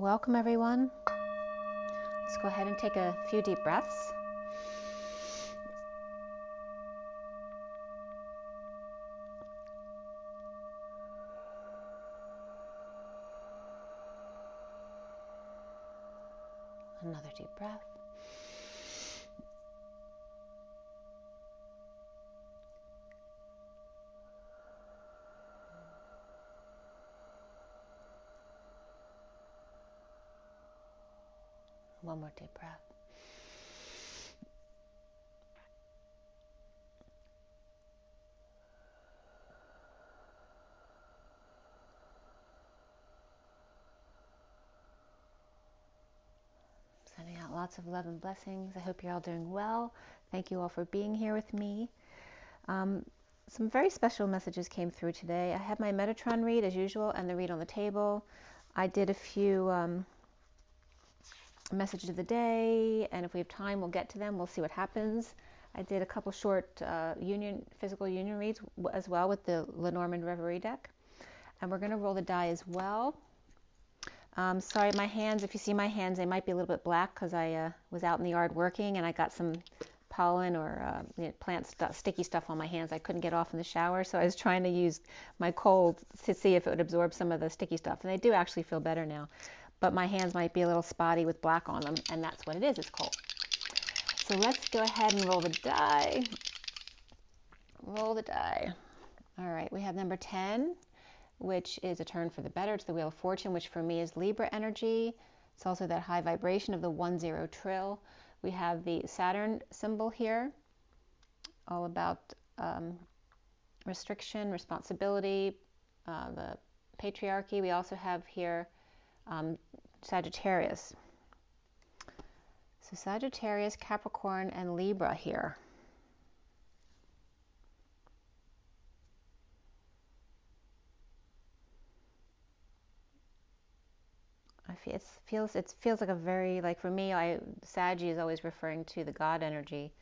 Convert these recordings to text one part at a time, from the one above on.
Welcome everyone. Let's go ahead and take a few deep breaths. Another deep breath. One more deep breath. Sending out lots of love and blessings. I hope you're all doing well. Thank you all for being here with me. Some very special messages came through today. I had my Metatron read as usual and the read on the table. I did a few messages of the day, and if we have time we'll get to them. We'll see what happens. I did a couple short physical union reads as well with the LENORMAND REVERIE deck, and we're going to roll the die as well. Sorry, my hands, if you see my hands, they might be a little bit black because I was out in the yard working and I got some pollen or plant stuff, sticky stuff on my hands. I couldn't get off in the shower, so I was trying to use my cold to see if it would absorb some of the sticky stuff, and they do actually feel better now. But my hands might be a little spotty with black on them, and that's what it is, it's cold. So let's go ahead and roll the die. Roll the die. All right, we have number 10, which is a turn for the better. It's the Wheel of Fortune, which for me is Libra energy. It's also that high vibration of the 1-0 trill. We have the Saturn symbol here, all about restriction, responsibility, the patriarchy. We also have here Sagittarius. So Sagittarius, Capricorn, and Libra here. It feels like a very, like for me, Saggy is always referring to the God energy,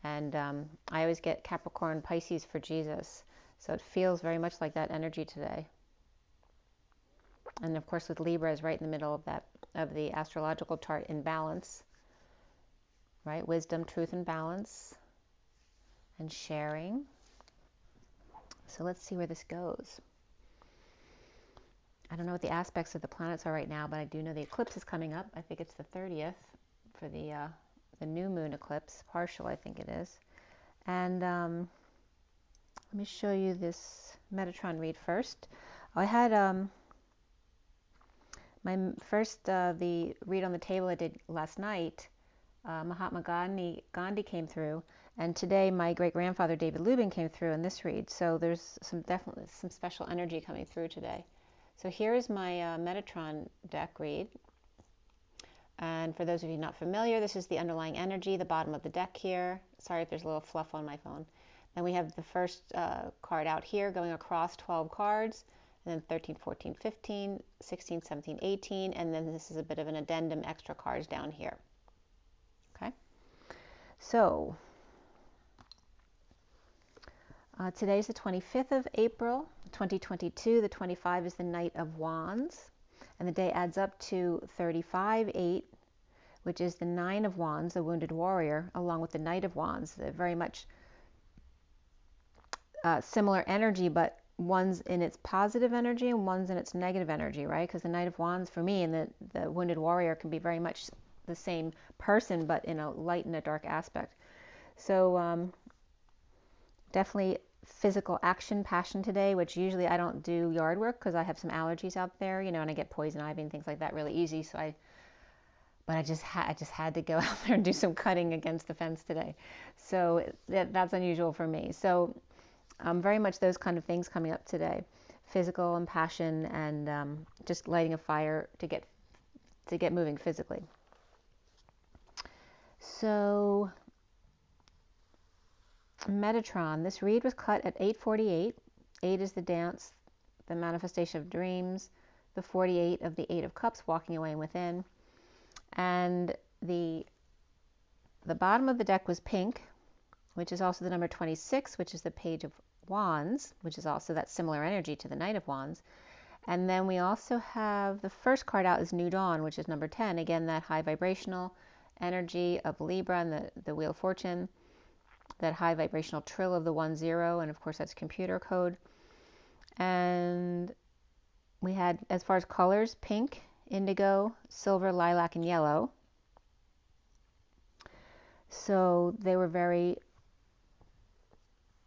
and I always get Capricorn, Pisces for Jesus. So it feels very much like that energy today. And of course with Libra is right in the middle of that, of the astrological chart in balance, right? Wisdom, truth, and balance, and sharing. So let's see where this goes. I don't know what the aspects of the planets are right now, but I do know the eclipse is coming up. I think it's the 30th for the new moon eclipse, partial I think it is. And let me show you this Metatron read first. I had my first, the read on the table I did last night, Mahatma Gandhi came through, and today my great-grandfather David Lubin came through in this read. So there's definitely some special energy coming through today. So here is my Metatron deck read. And for those of you not familiar, this is the underlying energy, the bottom of the deck here. Sorry if there's a little fluff on my phone. Then we have the first card out here going across 12 cards. And then 13, 14, 15, 16, 17, 18, and then this is a bit of an addendum, extra cards down here. Okay, so today's the 25th of April, 2022. The 25 is the Knight of Wands, and the day adds up to 35-8, which is the 9 of Wands, the Wounded Warrior, along with the Knight of Wands. They're very much similar energy, but one's in its positive energy and one's in its negative energy, right? Because the Knight of Wands for me and the Wounded Warrior can be very much the same person, but in a light and a dark aspect. So definitely physical action, passion today, which usually I don't do yard work because I have some allergies out there, and I get poison ivy and things like that really easy. So I just had to go out there and do some cutting against the fence today. So that's unusual for me. So very much those kind of things coming up today, physical and passion, and just lighting a fire to get moving physically. So Metatron, this read was cut at 8:48. 8 is the dance, the manifestation of dreams, the 48 of the 8 of Cups, walking away and within, and the bottom of the deck was pink, which is also the number 26, which is the Page of Wands, which is also that similar energy to the Knight of Wands. And then we also have the first card out is New Dawn, which is number 10. Again, that high vibrational energy of Libra and the Wheel of Fortune, that high vibrational trill of the 1-0, and of course that's computer code. And we had, as far as colors, pink, indigo, silver, lilac, and yellow. So they were very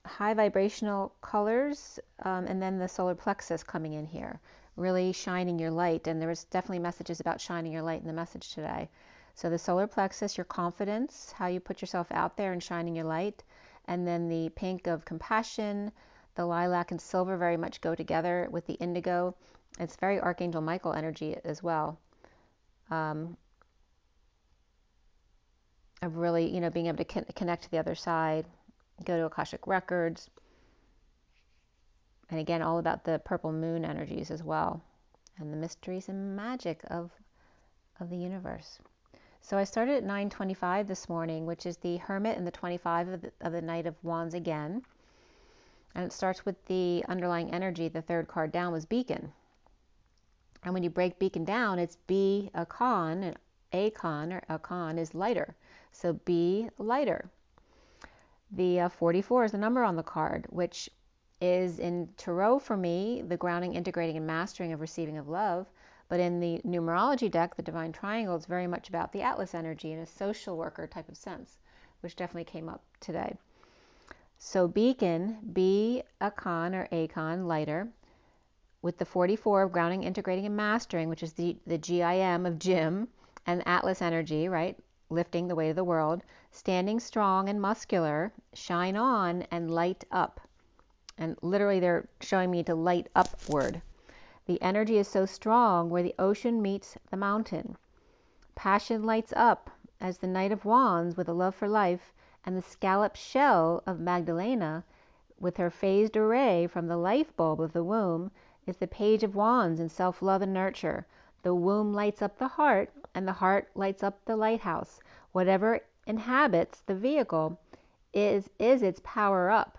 high vibrational colors, and then the solar plexus coming in here, really shining your light. And there was definitely messages about shining your light in the message today. So the solar plexus, your confidence, how you put yourself out there and shining your light. And then the pink of compassion, the lilac and silver very much go together with the indigo. It's very Archangel Michael energy as well. Of really, being able to connect to the other side, go to Akashic Records. And again, all about the purple moon energies as well, and the mysteries and magic of the universe. So I started at 9:25 this morning, which is the Hermit and the 25 of the Knight of Wands again. And it starts with the underlying energy. The third card down was Beacon. And when you break Beacon down, it's be a con, and a con is lighter. So be lighter. The 44 is the number on the card, which is in Tarot for me, the grounding, integrating, and mastering of receiving of love. But in the numerology deck, the Divine Triangle, is very much about the Atlas energy in a social worker type of sense, which definitely came up today. So Beacon, be a con or a con, lighter, with the 44 of grounding, integrating, and mastering, which is the GIM of Jim, and Atlas energy, right? Lifting the weight of the world, standing strong and muscular, shine on and light up. And literally they're showing me to light upward. The energy is so strong where the ocean meets the mountain. Passion lights up as the Knight of Wands with a love for life, and the scallop shell of Magdalena with her phased array from the life bulb of the womb is the Page of Wands in self-love and nurture. The womb lights up the heart, and the heart lights up the lighthouse. Whatever inhabits the vehicle is its power up.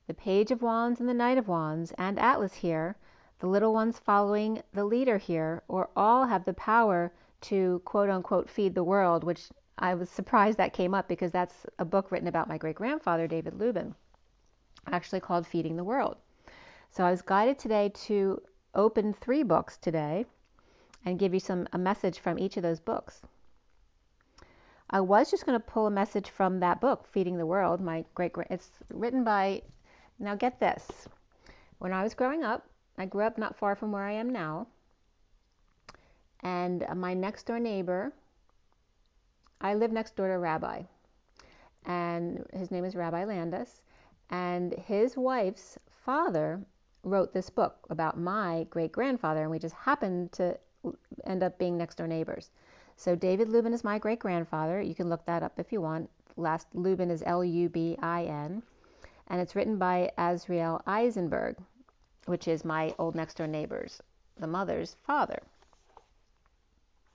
The Page of Wands and the Knight of Wands and Atlas here, the little ones following the leader here, or all have the power to quote-unquote feed the world, which I was surprised that came up because that's a book written about my great-grandfather, David Lubin, actually called Feeding the World. So I was guided today to open 3 books today and give you a message from each of those books. I was just going to pull a message from that book, Feeding the World. It's written by, now get this, when I was growing up, I grew up not far from where I am now, and my next door neighbor, I live next door to a rabbi, and his name is Rabbi Landis, and his wife's father wrote this book about my great-grandfather, and we just happened to end up being next door neighbors. So David Lubin is my great-grandfather. You can look that up if you want. Last Lubin is Lubin, and it's written by Azriel Eisenberg, which is my old next door neighbor's, the mother's father.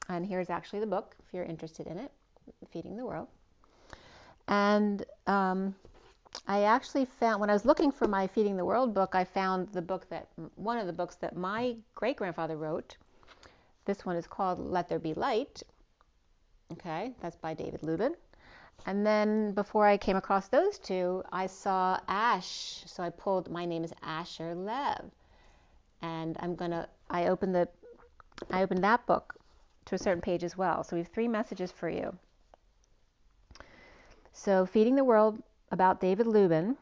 And here's actually the book, if you're interested in it, Feeding the World. And I actually found, when I was looking for my Feeding the World book, I found one of the books that my great-grandfather wrote. This one is called Let There Be Light. Okay, that's by David Lubin. And then before I came across those two, I saw Ash. So I pulled, my name is Asher Lev. And I opened that book to a certain page as well. So we have 3 messages for you. So Feeding the World about David Lubin.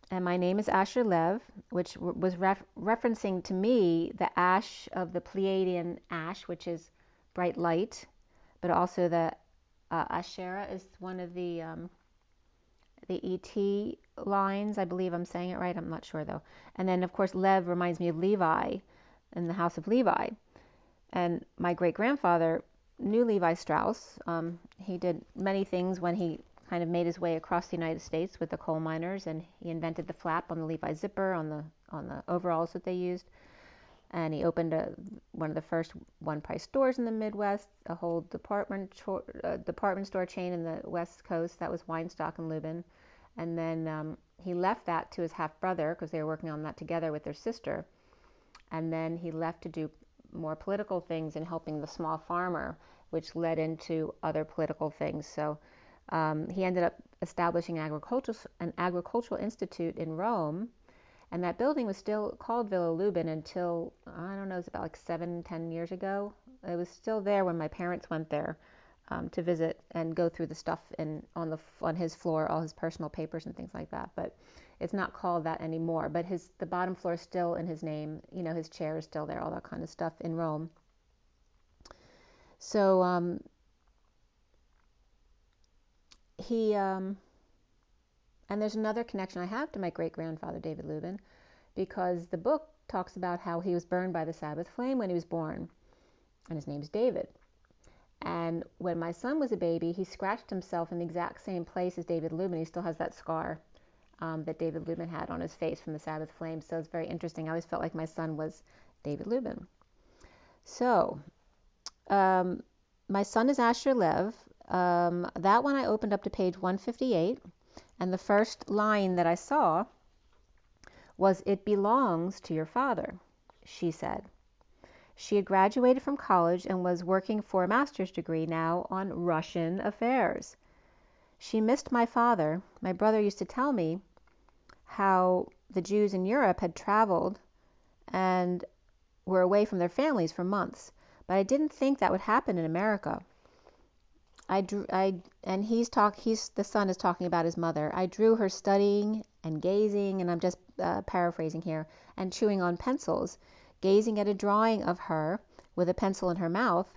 And my name is Asher Lev, which was referencing to me the ash of the Pleiadian ash, which is bright light, but also the Asherah is one of the ET lines. I believe I'm saying it right. I'm not sure though. And then of course Lev reminds me of Levi in the house of Levi. And my great-grandfather knew Levi Strauss. He did many things when he kind of made his way across the United States with the coal miners, and he invented the flap on the Levi zipper on the overalls that they used. And he opened one of the first one-price stores in the Midwest, a whole department store chain in the West Coast. That was Weinstock and Lubin. And then he left that to his half-brother because they were working on that together with their sister. and then he left to do more political things and helping the small farmer, which led into other political things. So he ended up establishing an agricultural institute in Rome, and that building was still called Villa Lubin until, I don't know, it was about like 7-10 years ago. It was still there when my parents went there to visit and go through the stuff on his floor, all his personal papers and things like that. But it's not called that anymore. But the bottom floor is still in his name. You know, his chair is still there, all that kind of stuff in Rome. So and there's another connection I have to my great-grandfather, David Lubin, because the book talks about how he was burned by the Sabbath flame when he was born, and his name's David. And when my son was a baby, he scratched himself in the exact same place as David Lubin. He still has that scar that David Lubin had on his face from the Sabbath flame. So it's very interesting. I always felt like my son was David Lubin. So my son is Asher Lev. That one I opened up to page 158. And the first line that I saw was, "It belongs to your father," she said. She had graduated from college and was working for a master's degree now on Russian affairs. She missed my father. My brother used to tell me how the Jews in Europe had traveled and were away from their families for months, but I didn't think that would happen in America. The son is talking about his mother. I drew her studying and gazing, and I'm just paraphrasing here, and chewing on pencils, gazing at a drawing of her with a pencil in her mouth.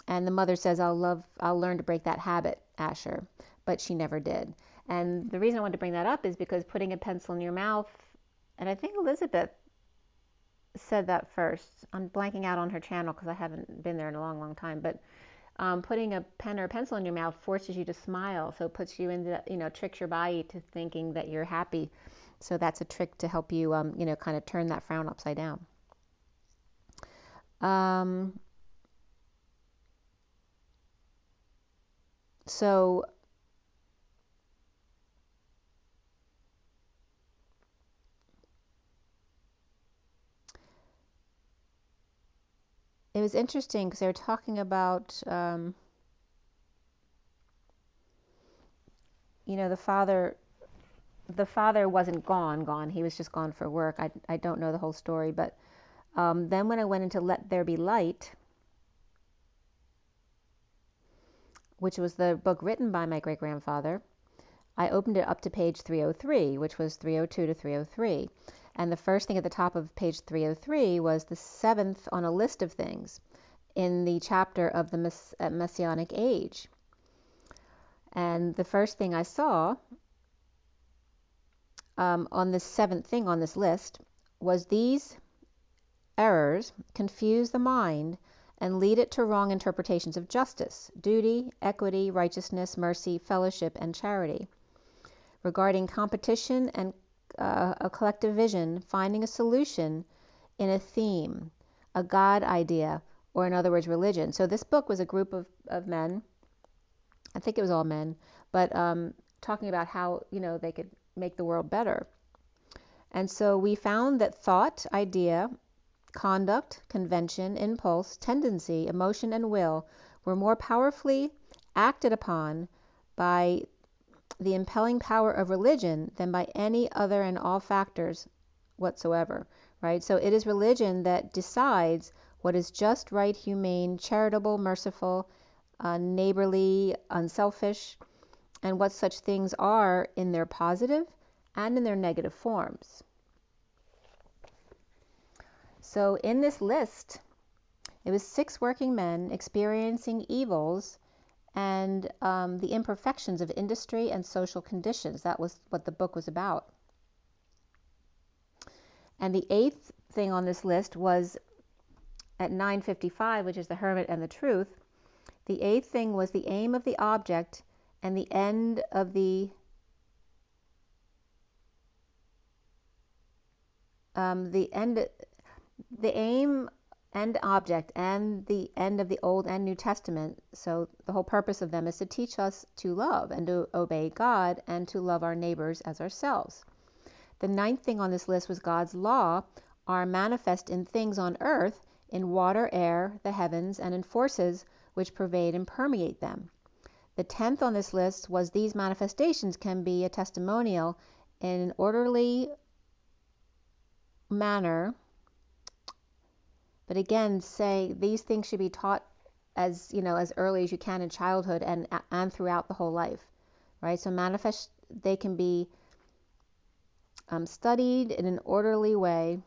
And the mother says, I'll learn to break that habit, Asher. But she never did. And the reason I wanted to bring that up is because putting a pencil in your mouth, and I think Elizabeth said that first. I'm blanking out on her channel because I haven't been there in a long, long time. But putting a pen or a pencil in your mouth forces you to smile. So it puts you into, tricks your body to thinking that you're happy. So that's a trick to help you, kind of turn that frown upside down. So it was interesting because they were talking about, the father wasn't gone. He was just gone for work. I don't know the whole story, but then when I went into Let There Be Light, which was the book written by my great-grandfather, I opened it up to page 303, which was 302 to 303. And the first thing at the top of page 303 was the seventh on a list of things in the chapter of the Messianic Age. And the first thing I saw on this seventh thing on this list was, these errors confuse the mind and lead it to wrong interpretations of justice, duty, equity, righteousness, mercy, fellowship, and charity. Regarding competition and a collective vision, finding a solution in a theme, a God idea, or in other words, religion. So this book was a group of men, I think it was all men, but talking about how, they could make the world better. And so we found that thought, idea, conduct, convention, impulse, tendency, emotion, and will were more powerfully acted upon by the impelling power of religion than by any other and all factors whatsoever, right? So it is religion that decides what is just, right, humane, charitable, merciful, neighborly, unselfish, and what such things are in their positive and in their negative forms. So in this list, it was 6 working men experiencing evils and the imperfections of industry and social conditions. That was what the book was about. And the 8th thing on this list was at 955, which is the hermit and the truth. The 8th thing was the aim of the object and the end of the aim and object and the end of the Old and New Testament. So the whole purpose of them is to teach us to love and to obey God and to love our neighbors as ourselves. The 9th thing on this list was God's law are manifest in things on earth, in water, air, the heavens, and in forces which pervade and permeate them. The 10th on this list was these manifestations can be a testimonial in an orderly manner, but again, say these things should be taught as as early as you can in childhood and throughout the whole life, right? So they can be studied in an orderly way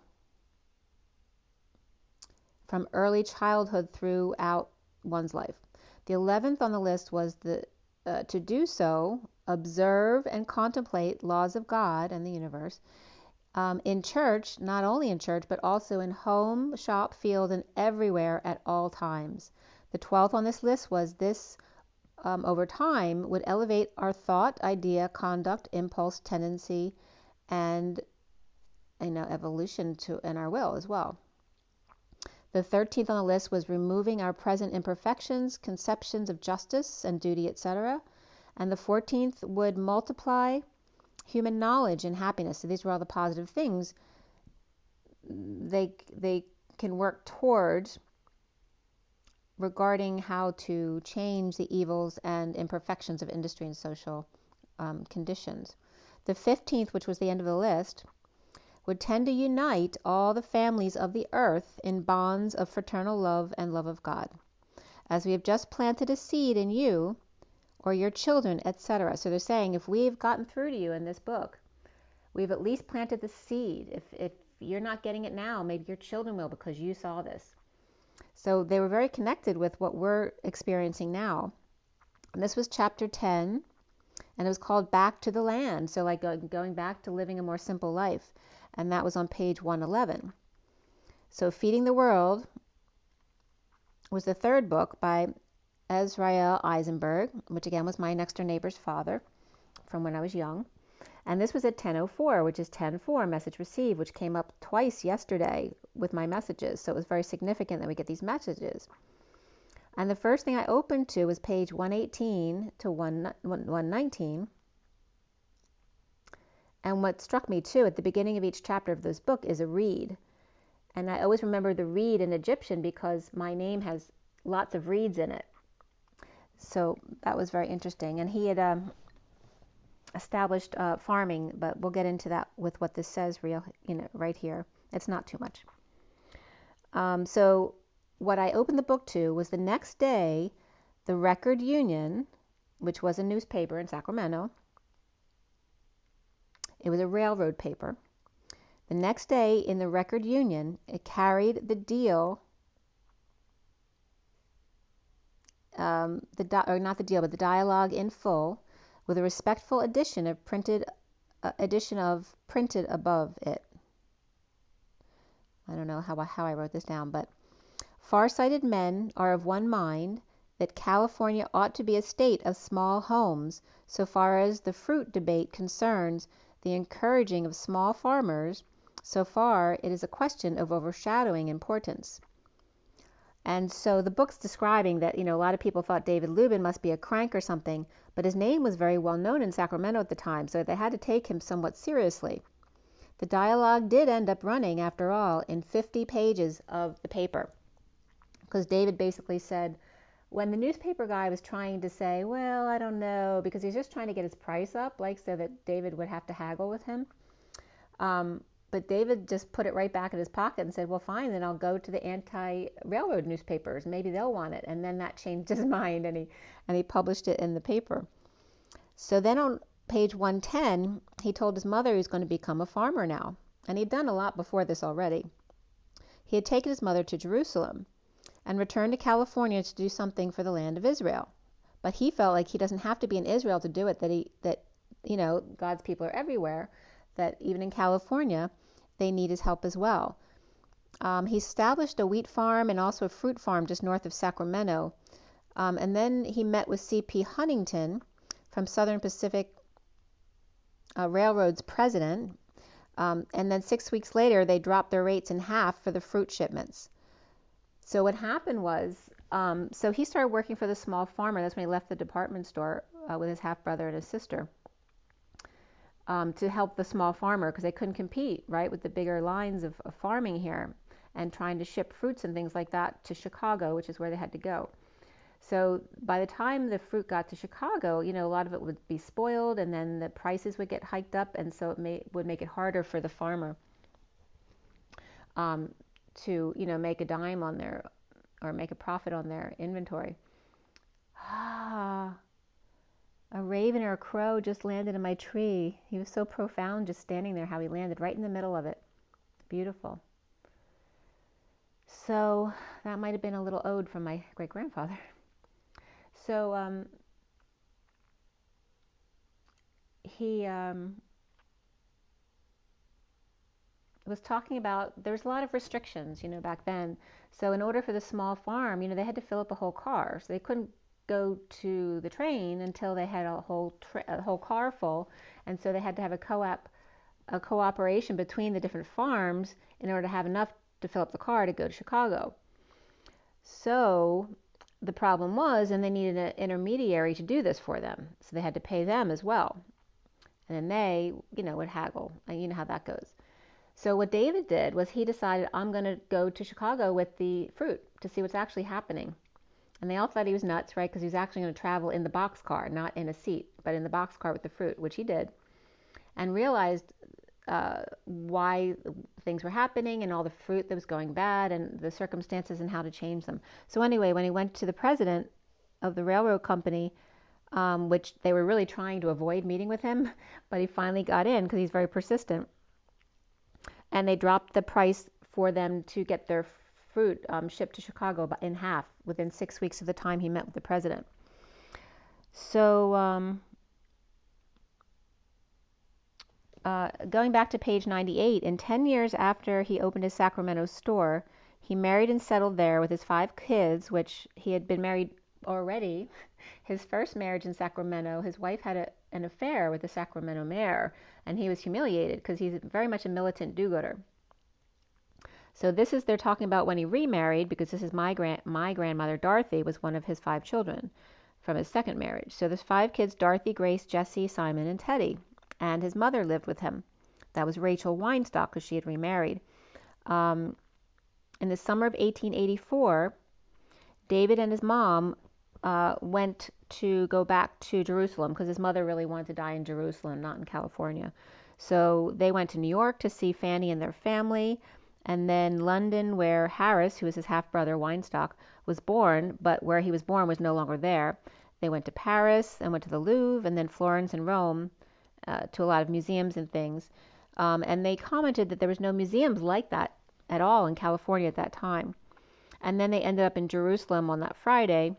from early childhood throughout one's life. The 11th on the list was to do so, observe and contemplate laws of God and the universe in church, not only in church, but also in home, shop, field, and everywhere at all times. The 12th on this list was this, over time, would elevate our thought, idea, conduct, impulse, tendency, and evolution and our will as well. The 13th on the list was removing our present imperfections, conceptions of justice and duty, etc. And the 14th would multiply human knowledge and happiness. So these were all the positive things they can work towards regarding how to change the evils and imperfections of industry and social conditions. The 15th, which was the end of the list, would tend to unite all the families of the earth in bonds of fraternal love and love of God. As we have just planted a seed in you or your children, etc. So they're saying if we've gotten through to you in this book, we've at least planted the seed. If you're not getting it now, maybe your children will because you saw this. So they were very connected with what we're experiencing now. And this was chapter 10, and it was called Back to the Land. So like going back to living a more simple life. And that was on page 111. So Feeding the World was the third book by Israel Eisenberg, which again was my next door neighbor's father from when I was young. And this was at 10:04, which is 10:4, message received, which came up twice yesterday with my messages. So it was very significant that we get these messages. And the first thing I opened to was page 118 to 119. And what struck me too, at the beginning of each chapter of this book is a reed. And I always remember the reed in Egyptian because my name has lots of reeds in it. So that was very interesting. And he had established farming, but we'll get into that with what this says right here. It's not too much. So what I opened the book to was the next day, the Record Union, which was a newspaper in Sacramento. It was a railroad paper. The next day in the Record Union, it carried the deal, the dialogue in full, with a respectful edition of printed above it. I don't know how I wrote this down, but far-sighted men are of one mind that California ought to be a state of small homes so far as the fruit debate concerns the encouraging of small farmers. So far it is a question of overshadowing importance. And so the book's describing that, a lot of people thought David Lubin must be a crank or something, but his name was very well known in Sacramento at the time, so they had to take him somewhat seriously. The dialogue did end up running, after all, in 50 pages of the paper, because David basically said, when the newspaper guy was trying to say, well, I don't know, because he's just trying to get his price up, so that David would have to haggle with him. But David just put it right back in his pocket and said, well, fine, then I'll go to the anti-railroad newspapers. Maybe they'll want it. And then that changed his mind, and he published it in the paper. So then on page 110, he told his mother he was going to become a farmer now. And he'd done a lot before this already. He had taken his mother to Jerusalem and returned to California to do something for the land of Israel. But he felt like he doesn't have to be in Israel to do it, that God's people are everywhere, that even in California, they need his help as well. He established a wheat farm and also a fruit farm just north of Sacramento. And then he met with C.P. Huntington from Southern Pacific Railroad's president. And then 6 weeks later, they dropped their rates in half for the fruit shipments. So what happened was, so he started working for the small farmer. That's when he left the department store with his half-brother and his sister. to help the small farmer, because they couldn't compete, right, with the bigger lines of farming here and trying to ship fruits and things like that to Chicago, which is where they had to go. So by the time the fruit got to Chicago, a lot of it would be spoiled, and then the prices would get hiked up, and so it would make it harder for the farmer to, make a dime on their, or make a profit on their inventory. A raven or a crow just landed in my tree. He was so profound, just standing there, how he landed right in the middle of it. Beautiful. So that might have been a little ode from my great-grandfather. So he was talking about, there was a lot of restrictions, back then. So in order for the small farm, they had to fill up a whole car. So they couldn't go to the train until they had a whole car full. And so they had to have a cooperation between the different farms in order to have enough to fill up the car to go to Chicago. So the problem was, and they needed an intermediary to do this for them. So they had to pay them as well. And then they, would haggle. And you know how that goes. So what David did was he decided, I'm going to go to Chicago with the fruit to see what's actually happening. And they all thought he was nuts, right? Because he was actually going to travel in the boxcar, not in a seat, but in the boxcar with the fruit, which he did. And realized why things were happening and all the fruit that was going bad and the circumstances and how to change them. So anyway, when he went to the president of the railroad company, which they were really trying to avoid meeting with him, but he finally got in because he's very persistent. And they dropped the price for them to get their fruit shipped to Chicago in half within 6 weeks of the time he met with the president. So going back to page 98, in 10 years after he opened his Sacramento store, he married and settled there with his 5 kids, which he had been married already. His first marriage in Sacramento, his wife had an affair with the Sacramento mayor, and he was humiliated because he's very much a militant do-gooder. So they're talking about when he remarried, because this is my grandmother, Dorothy, was one of his 5 children from his second marriage. So there's 5 kids, Dorothy, Grace, Jesse, Simon, and Teddy. And his mother lived with him. That was Rachel Weinstock, because she had remarried. In the summer of 1884, David and his mom went to go back to Jerusalem, because his mother really wanted to die in Jerusalem, not in California. So they went to New York to see Fanny and their family, and then London, where Harris, who was his half-brother Weinstock, was born, but where he was born was no longer there. They went to Paris and went to the Louvre, and then Florence and Rome, to a lot of museums and things. And they commented that there was no museums like that at all in California at that time. And then they ended up in Jerusalem on that Friday.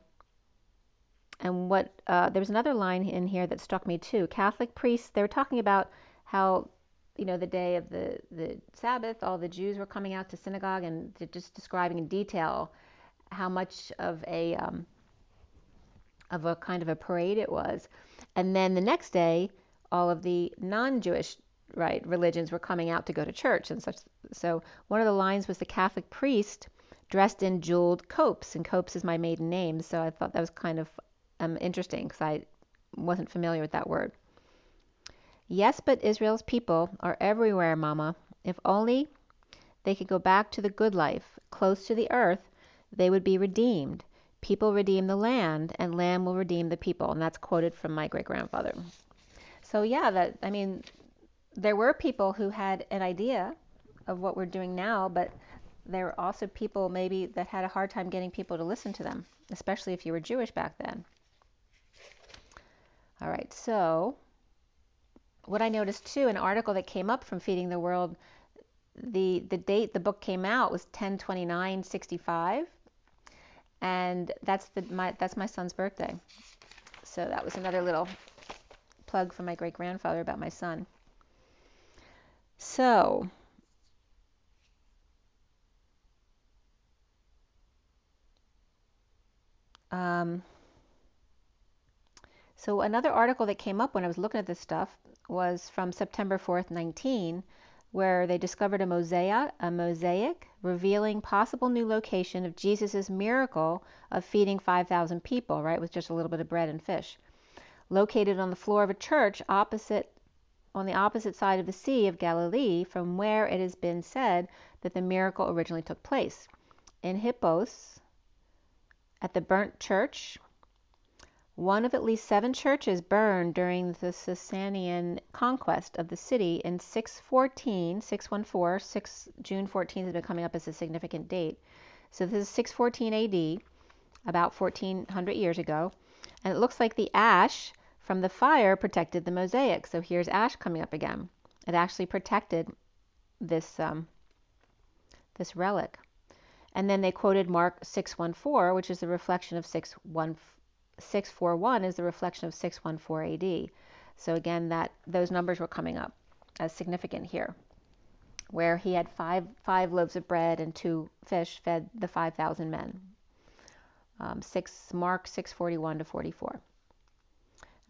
And there was another line in here that struck me too. Catholic priests, they were talking about how, the day of the Sabbath, all the Jews were coming out to synagogue, and just describing in detail how much of a kind of a parade it was. And then the next day, all of the non-Jewish, right, religions were coming out to go to church and such. So one of the lines was the Catholic priest dressed in jeweled copes, and copes is my maiden name, so I thought that was kind of interesting, because I wasn't familiar with that word. Yes, but Israel's people are everywhere, Mama. If only they could go back to the good life, close to the earth, they would be redeemed. People redeem the land, and land will redeem the people. And that's quoted from my great-grandfather. So yeah, there were people who had an idea of what we're doing now, but there were also people maybe that had a hard time getting people to listen to them, especially if you were Jewish back then. All right, so what I noticed too, an article that came up from Feeding the World, the date the book came out was 10/29/65, and that's my son's birthday. So that was another little plug from my great-grandfather about my son. So so another article that came up when I was looking at this stuff was from September 4th, 19, where they discovered a mosaic revealing possible new location of Jesus' miracle of feeding 5,000 people, right, with just a little bit of bread and fish, located on the floor of a church opposite on the opposite side of the Sea of Galilee from where it has been said that the miracle originally took place. In Hippos, at the burnt church, one of at least 7 churches burned during the Sasanian conquest of the city in 614, June 14th has been coming up as a significant date. So this is 614 AD, about 1400 years ago. And it looks like the ash from the fire protected the mosaic. So here's ash coming up again. It actually protected this, this relic. And then they quoted Mark 6:14, which is a reflection of 641 is the reflection of 614 AD. So again, those numbers were coming up as significant here, where he had five loaves of bread and 2 fish fed the 5,000 men. Mark 6:41 to 44.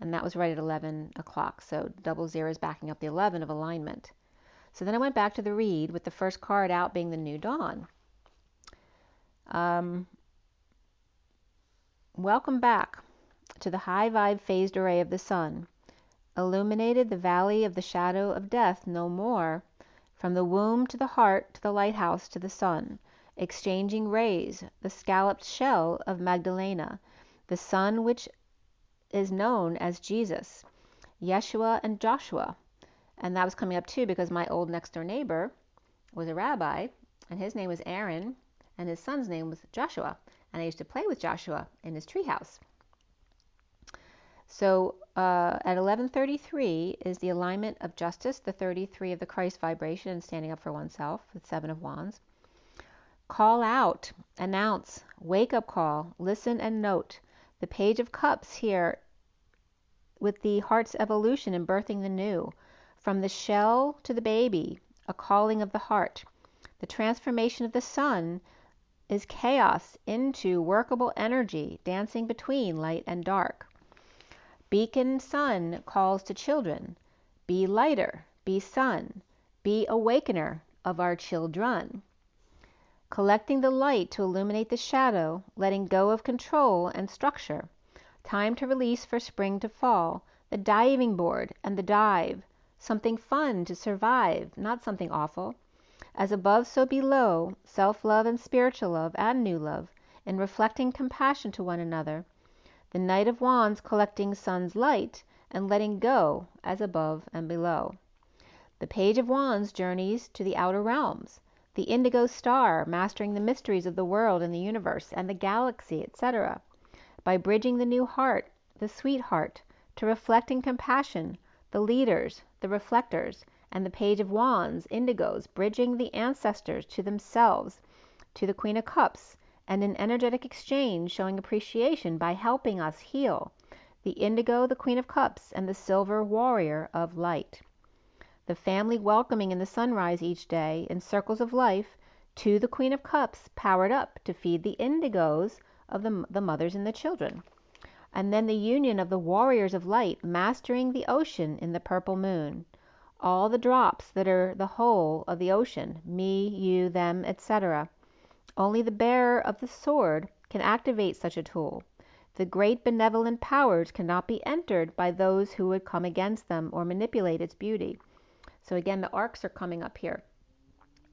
And that was right at 11 o'clock. So double zero is backing up the 11 of alignment. So then I went back to the read with the first card out being the new dawn. Welcome back to the high vibe phased array of the sun. Illuminated the valley of the shadow of death no more. From the womb to the heart to the lighthouse to the sun. Exchanging rays, the scalloped shell of Magdalena. The sun which is known as Jesus. Yeshua and Joshua. And that was coming up too because my old next door neighbor was a rabbi and his name was Aaron. And his son's name was Joshua, and I used to play with Joshua in his treehouse. So at 11:33 is the alignment of justice, the 33 of the Christ vibration, and standing up for oneself, with 7 of wands. Call out, announce, wake up call, listen and note. The page of cups here with the heart's evolution and birthing the new. From the shell to the baby, a calling of the heart. The transformation of the sun is chaos into workable energy, dancing between light and dark. Beacon sun calls to children. Be lighter, be sun, be awakener of our children. Collecting the light to illuminate the shadow, letting go of control and structure. Time to release for spring to fall, the diving board and the dive. Something fun to survive, not something awful. As above, so below, self-love and spiritual love and new love, in reflecting compassion to one another. The Knight of Wands collecting sun's light and letting go as above and below. The Page of Wands journeys to the outer realms. The indigo star mastering the mysteries of the world and the universe and the galaxy, etc. By bridging the new heart, the sweetheart, to reflecting compassion, the leaders, the reflectors, and the Page of Wands, indigos, bridging the ancestors to themselves, to the Queen of Cups, and an energetic exchange showing appreciation by helping us heal. The indigo, the Queen of Cups, and the silver warrior of light. The family welcoming in the sunrise each day in circles of life to the Queen of Cups, powered up to feed the indigos of the mothers and the children. And then the union of the warriors of light mastering the ocean in the purple moon. All the drops that are the whole of the ocean, me, you, them, etc. Only the bearer of the sword can activate such a tool. The great benevolent powers cannot be entered by those who would come against them or manipulate its beauty. So again, the arcs are coming up here,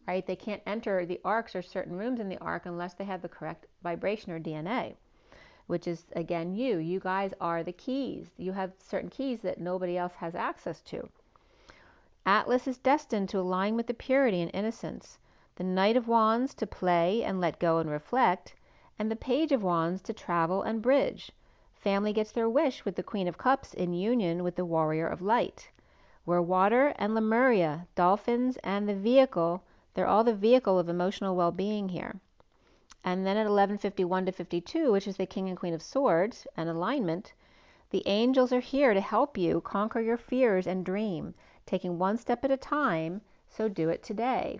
right? They can't enter the arcs or certain rooms in the arc unless they have the correct vibration or DNA, which is, again, you. You guys are the keys. You have certain keys that nobody else has access to. Atlas is destined to align with the purity and innocence, the Knight of Wands to play and let go and reflect, and the Page of Wands to travel and bridge. Family gets their wish with the Queen of Cups in union with the Warrior of Light. We're water and Lemuria, dolphins and the vehicle, they're all the vehicle of emotional well-being here. And then at 11:51 to 52, which is the King and Queen of Swords and alignment, the angels are here to help you conquer your fears and dream, taking one step at a time, so do it today.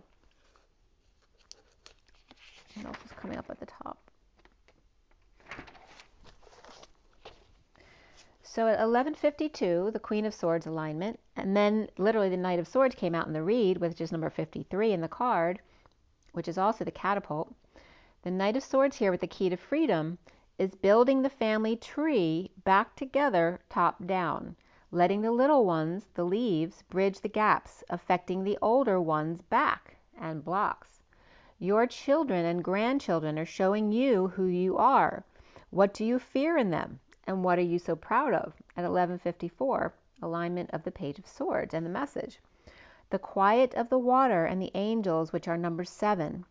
What else is coming up at the top? So at 11:52, the Queen of Swords alignment, and then literally the Knight of Swords came out in the read, which is number 53 in the card, which is also the catapult. The Knight of Swords here with the key to freedom is building the family tree back together, top down. letting the little ones, the leaves, bridge the gaps, affecting the older ones back and blocks. Your children and grandchildren are showing you who you are. What do you fear in them? And what are you so proud of? At 11:54, alignment of the Page of Swords and the message. The quiet of the water and the angels, which are number 7.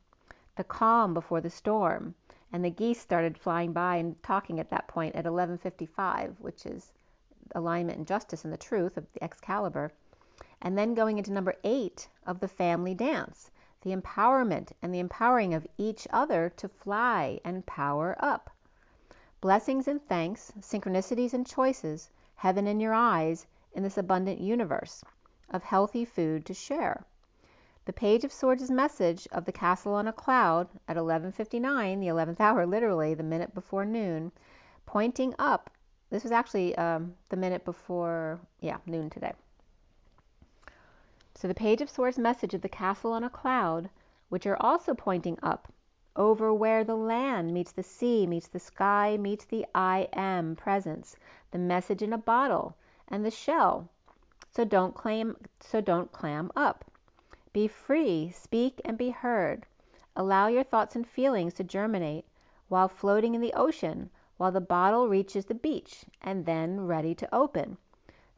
The calm before the storm. And the geese started flying by and talking at that point at 11:55, which is alignment and justice and the truth of the Excalibur. And then going into number 8 of the family dance, the empowerment and the empowering of each other to fly and power up. Blessings and thanks, synchronicities and choices, heaven in your eyes in this abundant universe of healthy food to share. The Page of Swords' message of the castle on a cloud at 11:59, the 11th hour, literally the minute before noon, pointing up. This was actually the minute before, noon today. So the Page of Swords message of the castle on a cloud, which are also pointing up, over where the land meets the sea, meets the sky, meets the I am presence, the message in a bottle, and the shell. So don't clam up. Be free, speak and be heard. Allow your thoughts and feelings to germinate while floating in the ocean, while the bottle reaches the beach, and then ready to open.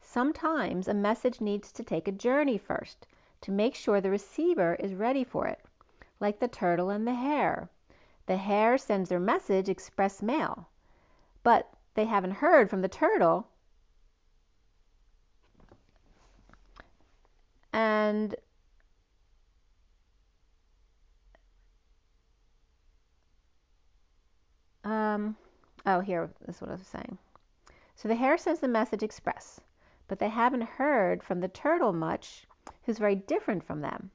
Sometimes a message needs to take a journey first to make sure the receiver is ready for it, like the turtle and the hare. The hare sends their message express mail, but they haven't heard from the turtle, and here is what I was saying. So the hare sends the message express, but they haven't heard from the turtle much, who's very different from them.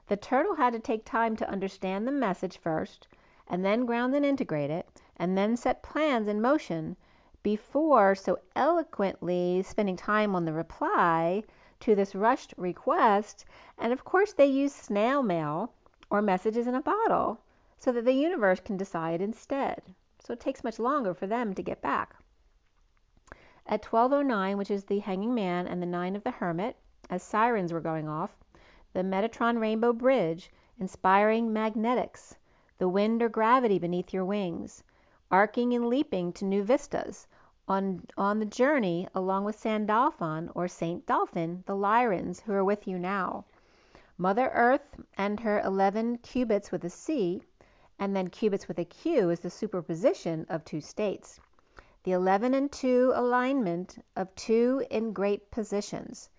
The turtle had to take time to understand the message first, and then ground and integrate it, and then set plans in motion before so eloquently spending time on the reply to this rushed request. And of course they use snail mail or messages in a bottle so that the universe can decide instead. So it takes much longer for them to get back. At 12:09, which is the Hanging Man and the 9 of the Hermit, as sirens were going off, the Metatron Rainbow Bridge, inspiring magnetics, the wind or gravity beneath your wings, arcing and leaping to new vistas, on the journey along with Sandalphon or Saint Dolphin, the Lyrans who are with you now. Mother Earth and her 11 cubits with a C, and then cubits with a Q is the superposition of 2 states. The 11 and 2 alignment of 2 in great positions,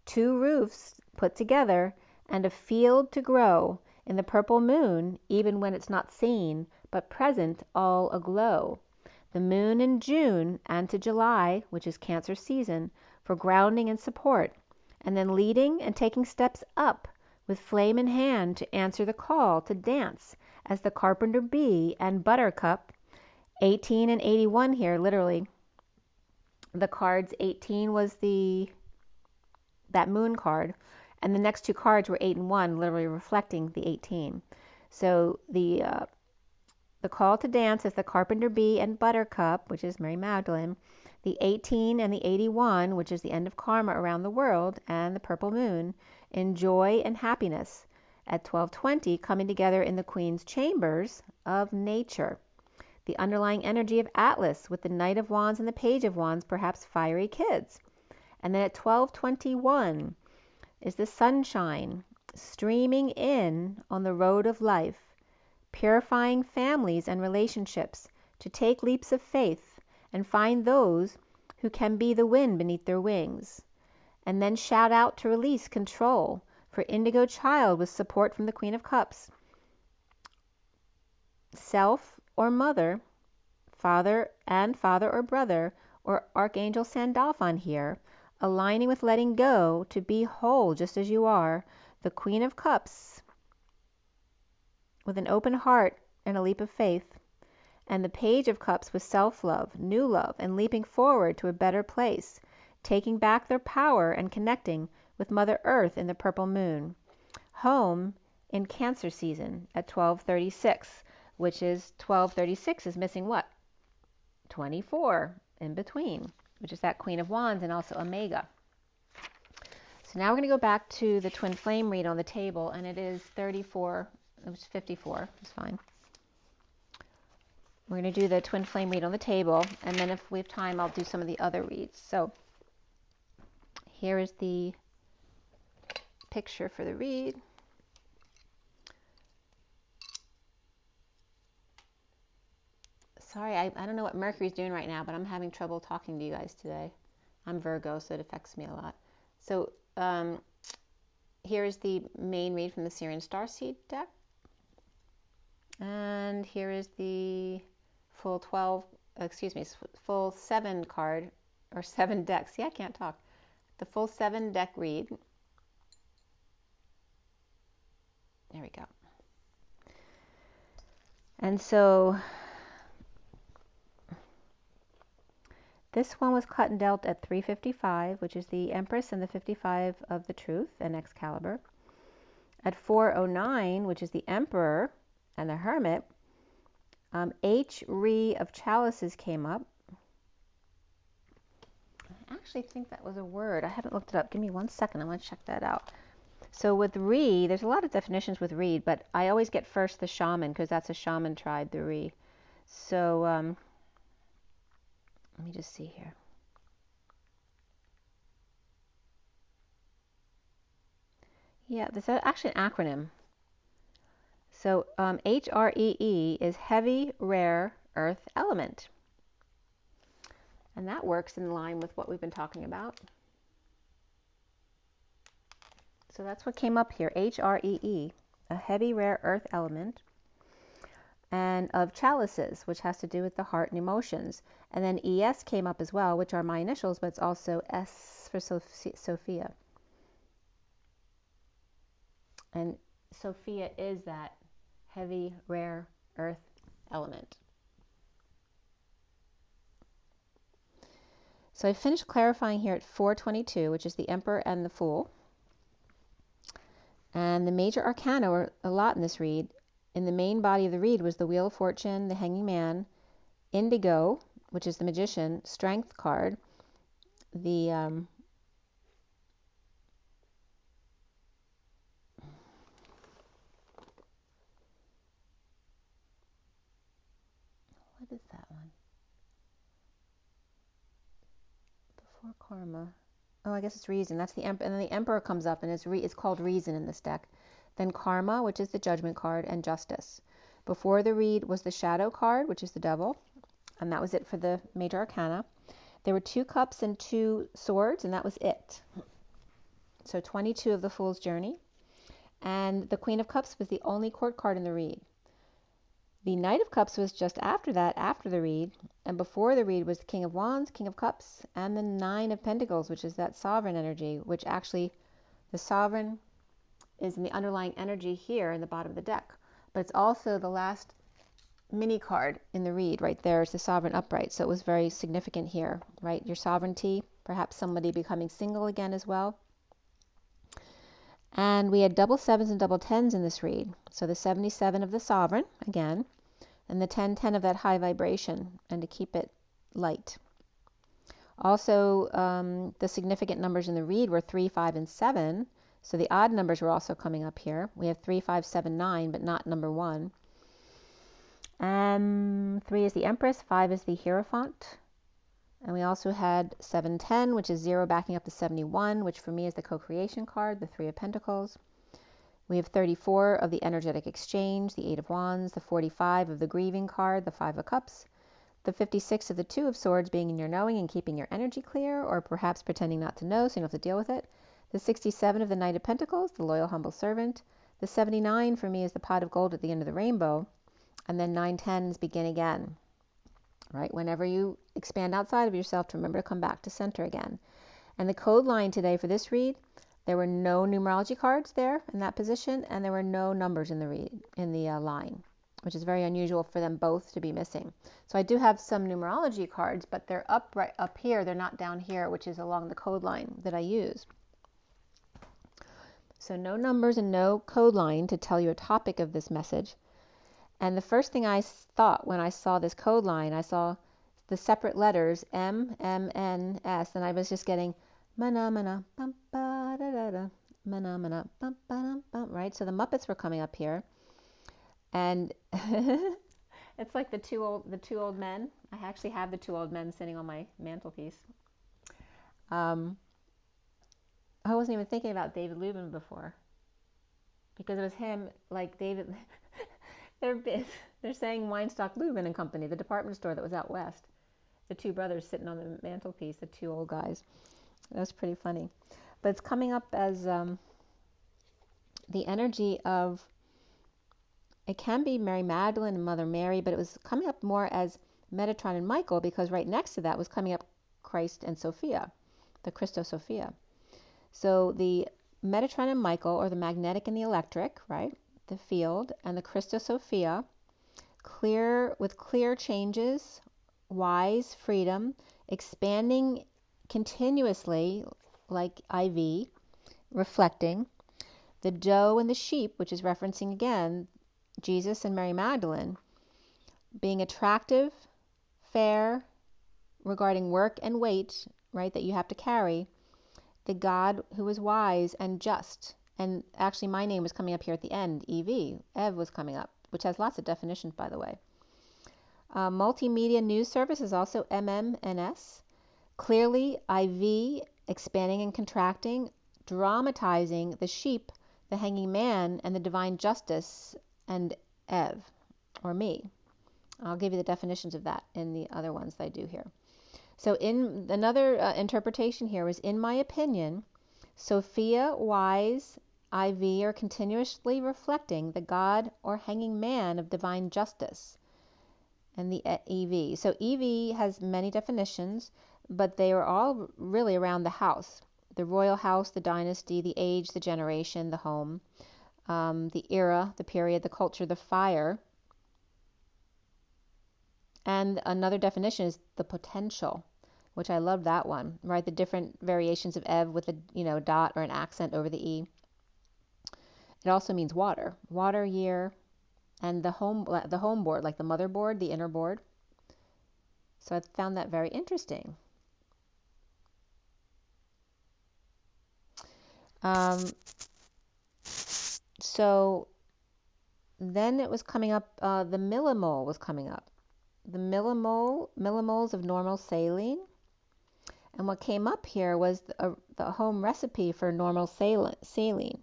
2 roofs put together, and a field to grow in the purple moon, even when it's not seen, but present all aglow. The moon in June and to July, which is Cancer season, for grounding and support, and then leading and taking steps up with flame in hand to answer the call to dance as the carpenter bee and buttercup. 18 and 81 here, literally. The cards 18 was that moon card, and the next 2 cards were 8 and 1, literally reflecting the 18. So the call to dance is the carpenter bee and buttercup, which is Mary Magdalene. The 18 and the 81, which is the end of karma around the world, and the purple moon, in joy and happiness. At 12:20, coming together in the Queen's chambers of nature. The underlying energy of Atlas with the Knight of Wands and the Page of Wands, perhaps fiery kids. And then at 12:21 is the sunshine streaming in on the road of life, purifying families and relationships to take leaps of faith and find those who can be the wind beneath their wings. And then shout out to release control for Indigo Child with support from the Queen of Cups. Self or mother, father or brother, or Archangel Sandalphon here, aligning with letting go to be whole just as you are, the Queen of Cups with an open heart and a leap of faith, and the Page of Cups with self-love, new love, and leaping forward to a better place, taking back their power and connecting with Mother Earth in the purple moon. Home in Cancer season at 12:36, which is 12:36 is missing what? 24 in between. which is that Queen of Wands, and also Omega. So now we're going to go back to the twin flame read on the table, and it is 34, it was 54, it's fine. We're going to do the twin flame read on the table, and then if we have time, I'll do some of the other reads. So here is the picture for the read. Sorry, I don't know what Mercury's doing right now, but I'm having trouble talking to you guys today. I'm Virgo, so it affects me a lot. So here is the main read from the SIRIAN Starseed deck. And here is the full 7 card, or 7 decks. See, I can't talk. The full 7 deck read. There we go. And so this one was cut and dealt at 355, which is the Empress and the 55 of the Truth and Excalibur. At 409, which is the Emperor and the Hermit, HRE of Chalices came up. I actually think that was a word. I haven't looked it up. Give me 1 second. I want to check that out. So with Re, there's a lot of definitions with Reed, but I always get first the Shaman because that's a Shaman tribe, the Re. So let me just see here. Yeah, this is actually an acronym. So HREE is Heavy Rare Earth Element. And that works in line with what we've been talking about. So that's what came up here, HREE, a Heavy Rare Earth Element. And of Chalices, which has to do with the heart and emotions. And then ES came up as well, which are my initials, but it's also S for Sophia. And Sophia is that heavy, rare earth element. So I finished clarifying here at 422, which is the Emperor and the Fool. And the major arcana were a lot in this read. In the main body of the read was the Wheel of Fortune, the Hanging Man, Indigo, which is the Magician, Strength card, the what is that one? Before Karma. Oh, I guess it's Reason. That's the Emperor, and then the Emperor comes up, and it's called Reason in this deck. Then Karma, which is the Judgment card, and Justice. Before the read was the Shadow card, which is the Devil, and that was it for the major arcana. There were 2 cups and 2 swords, and that was it. So 22 of the Fool's Journey. And the Queen of Cups was the only court card in the read. The Knight of Cups was just after that, after the read, and before the read was the King of Wands, King of Cups, and the 9 of Pentacles, which is that sovereign energy, which actually the sovereign is in the underlying energy here in the bottom of the deck. But it's also the last mini card in the read right there is the Sovereign upright. So it was very significant here, right? Your sovereignty, perhaps somebody becoming single again as well. And we had double 7s and double 10s in this read. So the 77 of the Sovereign again, and the 10-10 of that high vibration, and to keep it light. Also, the significant numbers in the read were 3, 5, and 7. So the odd numbers were also coming up here. We have 3, 5, 7, 9, but not number 1. 3 is the Empress, 5 is the Hierophant. And we also had 7, 10, which is 0 backing up to 71, which for me is the co-creation card, the 3 of Pentacles. We have 34 of the Energetic Exchange, the 8 of Wands, the 45 of the Grieving card, the 5 of Cups, the 56 of the 2 of Swords being in your knowing and keeping your energy clear, or perhaps pretending not to know so you don't have to deal with it, the 67 of the Knight of Pentacles, the Loyal Humble Servant, the 79 for me is the Pot of Gold at the end of the rainbow, and then 9, 10s begin again. Right? Whenever you expand outside of yourself, to remember to come back to center again. And the code line today for this read, there were no numerology cards there in that position, and there were no numbers in the line, which is very unusual for them both to be missing. So I do have some numerology cards, but they're right up here. They're not down here, which is along the code line that I use. So no numbers and no code line to tell you a topic of this message. And the first thing I thought when I saw this code line, I saw the separate letters M, M, N, S, and I was just getting mana mana bum ba da da da mana mana bum ba dum bum, right? So the Muppets were coming up here, and it's like the two old men. I actually have the two old men sitting on my mantelpiece. I wasn't even thinking about David Lubin before, because it was him, like David. They're saying Weinstock Lubin and Company, the department store that was out west. The two brothers sitting on the mantelpiece, the two old guys. That was pretty funny. But it's coming up as the energy of, it can be Mary Magdalene and Mother Mary, but it was coming up more as Metatron and Michael, because right next to that was coming up Christ and Sophia, the Christos Sophia. So the Metatron and Michael, or the magnetic and the electric, right? The field, and the Christos Sophia, with clear changes, wise freedom, expanding continuously like IV, reflecting. The doe and the sheep, which is referencing again Jesus and Mary Magdalene, being attractive, fair, regarding work and weight, right, that you have to carry. The God who is wise and just. And actually my name was coming up here at the end, EV. Ev was coming up, which has lots of definitions, by the way. Multimedia news service is also MMNS. Clearly, IV, expanding and contracting, dramatizing the sheep, the hanging man, and the divine justice, and Ev, or me. I'll give you the definitions of that in the other ones that I do here. So in another interpretation here was, in my opinion, Sophia, wise, IV are continuously reflecting the God or hanging man of divine justice, and the EV. So EV has many definitions, but they are all really around the house. The royal house, the dynasty, the age, the generation, the home, the era, the period, the culture, the fire. And another definition is the potential, which I love that one, right? The different variations of Ev with a dot or an accent over the E. It also means water year, and the home board, like the motherboard, the inner board. So I found that very interesting. So then it was coming up, the millimole was coming up. The millimoles of normal saline. And what came up here was the home recipe for normal saline.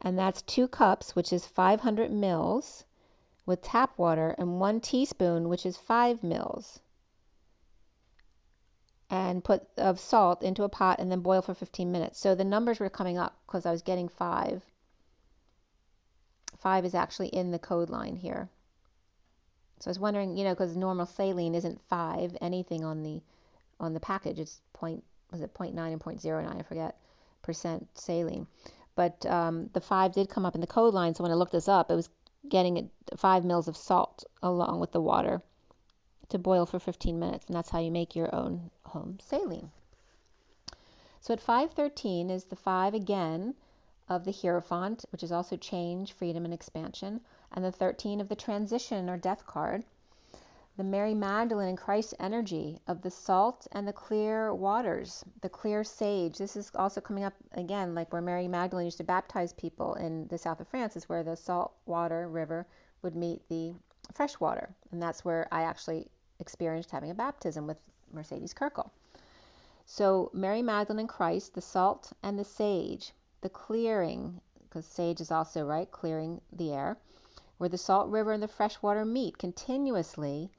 And that's 2 cups, which is 500 mils, with tap water, and 1 teaspoon, which is 5 mils. And put of salt into a pot and then boil for 15 minutes. So the numbers were coming up because I was getting 5. 5 is actually in the code line here. So I was wondering, because normal saline isn't 5 anything on the package. It's 0.9 and 0.09, I forget, percent saline. But the 5 did come up in the code line, so when I looked this up, it was getting 5 mils of salt along with the water to boil for 15 minutes, and that's how you make your own home saline. So at 513 is the 5 again of the Hierophant, which is also change, freedom, and expansion, and the 13 of the transition or death card. The Mary Magdalene and Christ energy of the salt and the clear waters, the clear sage. This is also coming up again, like where Mary Magdalene used to baptize people in the south of France, is where the salt water river would meet the fresh water. And that's where I actually experienced having a baptism with Mercedes Kirkle. So Mary Magdalene and Christ, the salt and the sage, the clearing, because sage is also, right, clearing the air, where the salt river and the fresh water meet continuously.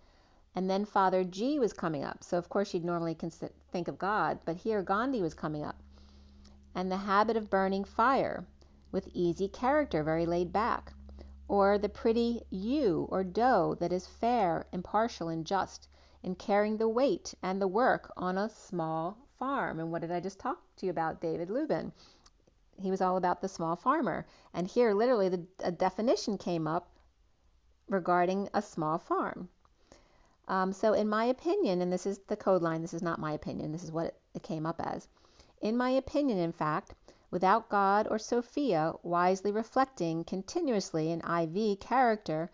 And then Father G was coming up. So of course you'd normally think of God, but here Gandhi was coming up. And the habit of burning fire with easy character, very laid back. Or the pretty ewe or doe that is fair, impartial, and just in carrying the weight and the work on a small farm. And what did I just talk to you about? David Lubin. He was all about the small farmer. And here literally a definition came up regarding a small farm. So in my opinion, and this is the code line, this is not my opinion, this is what it came up as. In my opinion, in fact, without God or Sophia wisely reflecting continuously in IV character,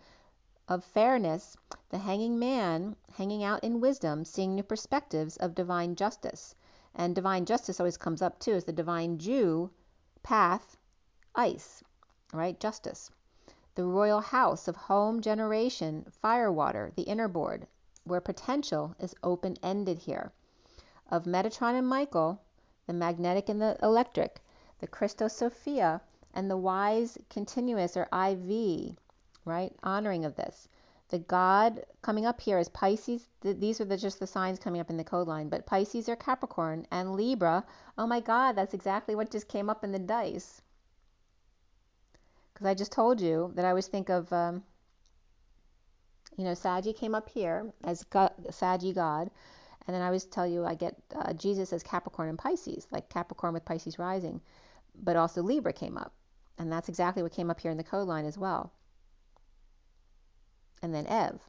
of fairness, the hanging man, hanging out in wisdom, seeing new perspectives of divine justice. And divine justice always comes up too as the divine Jew, path, ice, right? Justice. The royal house of home, generation, firewater, the inner board, where potential is open-ended here. Of Metatron and Michael, the magnetic and the electric, the Christos Sophia, and the wise continuous or IV, right? Honoring of this. The God coming up here is Pisces. These are just the signs coming up in the code line. But Pisces are Capricorn and Libra. Oh my God, that's exactly what just came up in the dice. Because I just told you that I always think of, Saggy came up here as God, Saggy God. And then I always tell you I get Jesus as Capricorn and Pisces, like Capricorn with Pisces rising. But also Libra came up. And that's exactly what came up here in the code line as well. And then Ev.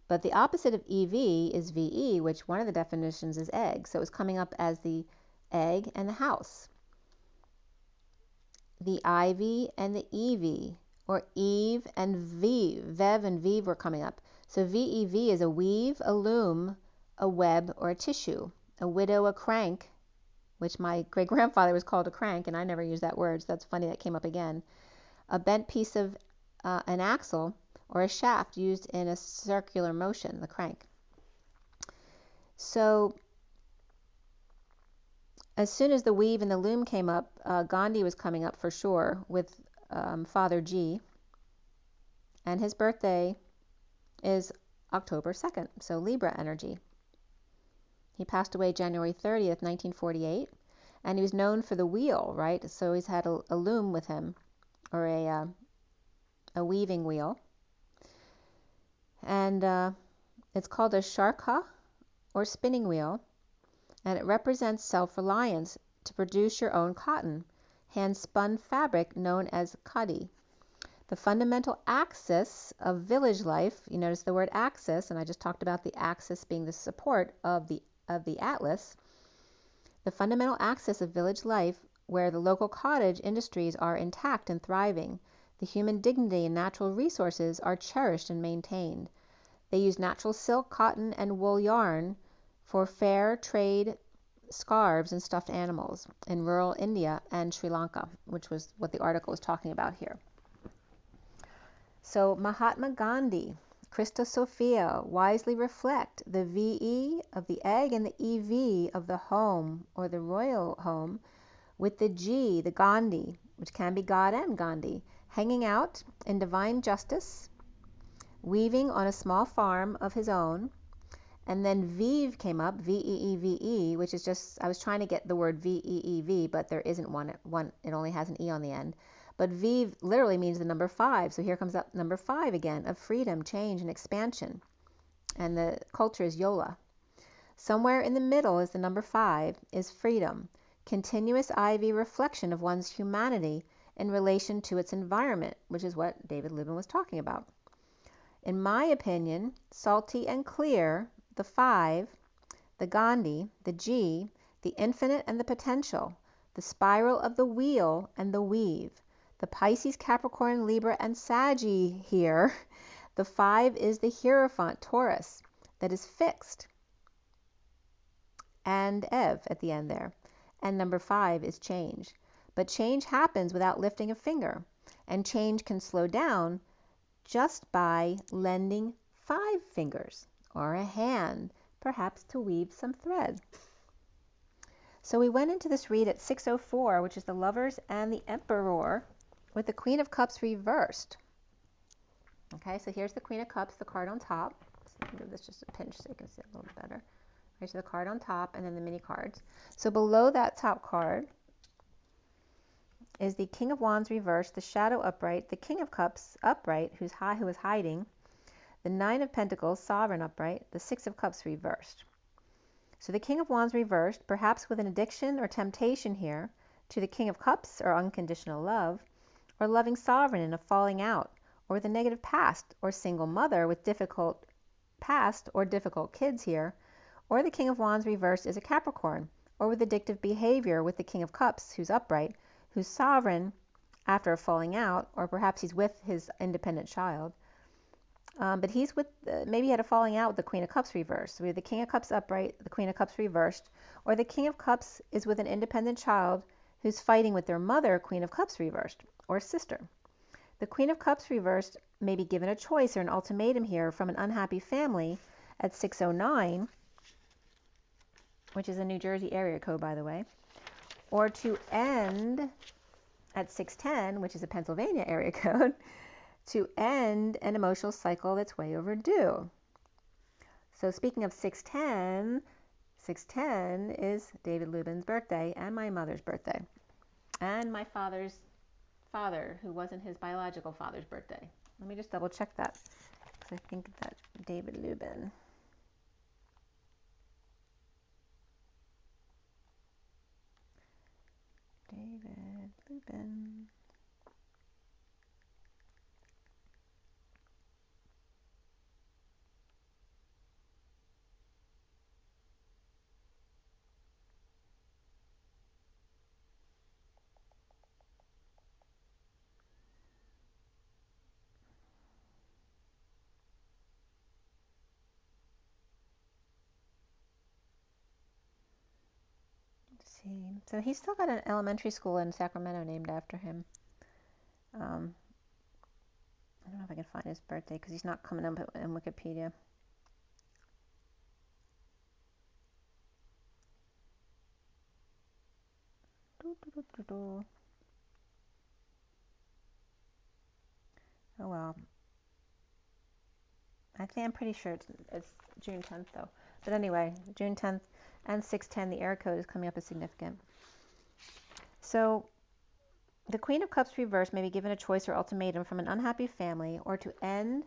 But the opposite of EV is VE, which one of the definitions is egg. So it was coming up as the egg and the house. The IV and the EV, or Eve and Vive. Vev and Vive were coming up. So VEV is a weave, a loom, a web, or a tissue. A widow, a crank, which my great-grandfather was called a crank, and I never used that word, so that's funny that came up again. A bent piece of an axle, or a shaft used in a circular motion, the crank. So as soon as the weave and the loom came up, Gandhi was coming up for sure with Father G. And his birthday is October 2nd, so Libra energy. He passed away January 30th, 1948, and he was known for the wheel, right? So he's had a loom with him, or a weaving wheel. And it's called a sharkha, or spinning wheel, and it represents self-reliance to produce your own cotton, hand-spun fabric known as khadi. The fundamental axis of village life, you notice the word axis, and I just talked about the axis being the support of the atlas. The fundamental axis of village life, where the local cottage industries are intact and thriving, the human dignity and natural resources are cherished and maintained. They use natural silk, cotton, and wool yarn for fair trade scarves and stuffed animals in rural India and Sri Lanka, which was what the article was talking about here. So Mahatma Gandhi, Christos Sophia, wisely reflect the VE of the egg and the EV of the home or the royal home, with the G, the Gandhi, which can be God and Gandhi, hanging out in divine justice, weaving on a small farm of his own. And then Vive came up, V-E-E-V-E, which is just, I was trying to get the word V-E-E-V, but there isn't one, it only has an E on the end. But Vive literally means the number 5, so here comes up number 5 again, of freedom, change, and expansion. And the culture is Yola. Somewhere in the middle is the number 5, is freedom, continuous IV reflection of one's humanity in relation to its environment, which is what David Lubin was talking about. In my opinion, salty and clear, the 5, the Gandhi, the G, the infinite and the potential, the spiral of the wheel and the weave, the Pisces, Capricorn, Libra, and Saggy here. The 5 is the Hierophant, Taurus, that is fixed, and Ev at the end there. And number 5 is change. But change happens without lifting a finger, and change can slow down just by lending 5 fingers or a hand, perhaps to weave some thread. So we went into this read at 6:04, which is the Lovers and the Emperor, with the Queen of Cups reversed. Okay, so here's the Queen of Cups, the card on top. Let's give this just a pinch so you can see it a little better. Here's the card on top, and then the mini cards. So below that top card is the King of Wands reversed, the Shadow upright, the King of Cups upright, who is hiding, the Nine of Pentacles, Sovereign upright, the Six of Cups reversed. So the King of Wands reversed, perhaps with an addiction or temptation here to the King of Cups or unconditional love, or loving sovereign in a falling out, or with a negative past, or single mother with difficult past or difficult kids here, or the King of Wands reversed is a Capricorn, or with addictive behavior with the King of Cups, who's upright, who's sovereign after a falling out, or perhaps he's with his independent child, But he's with, maybe he had a falling out with the Queen of Cups reversed. So we have the King of Cups upright, the Queen of Cups reversed, or the King of Cups is with an independent child who's fighting with their mother, Queen of Cups reversed, or sister. The Queen of Cups reversed may be given a choice or an ultimatum here from an unhappy family at 609, which is a New Jersey area code, by the way, or to end at 610, which is a Pennsylvania area code, to end an emotional cycle that's way overdue. So speaking of 610, 610 is David Lubin's birthday and my mother's birthday and my father's father, who wasn't his biological father's birthday. Let me just double check that, because I think that David Lubin. David Lubin. See. So he's still got an elementary school in Sacramento named after him. I don't know if I can find his birthday because he's not coming up in Wikipedia. Oh well. I'm pretty sure it's June 10th though. But anyway, June 10th and 610, the error code is coming up as significant. So the Queen of Cups reversed may be given a choice or ultimatum from an unhappy family, or to end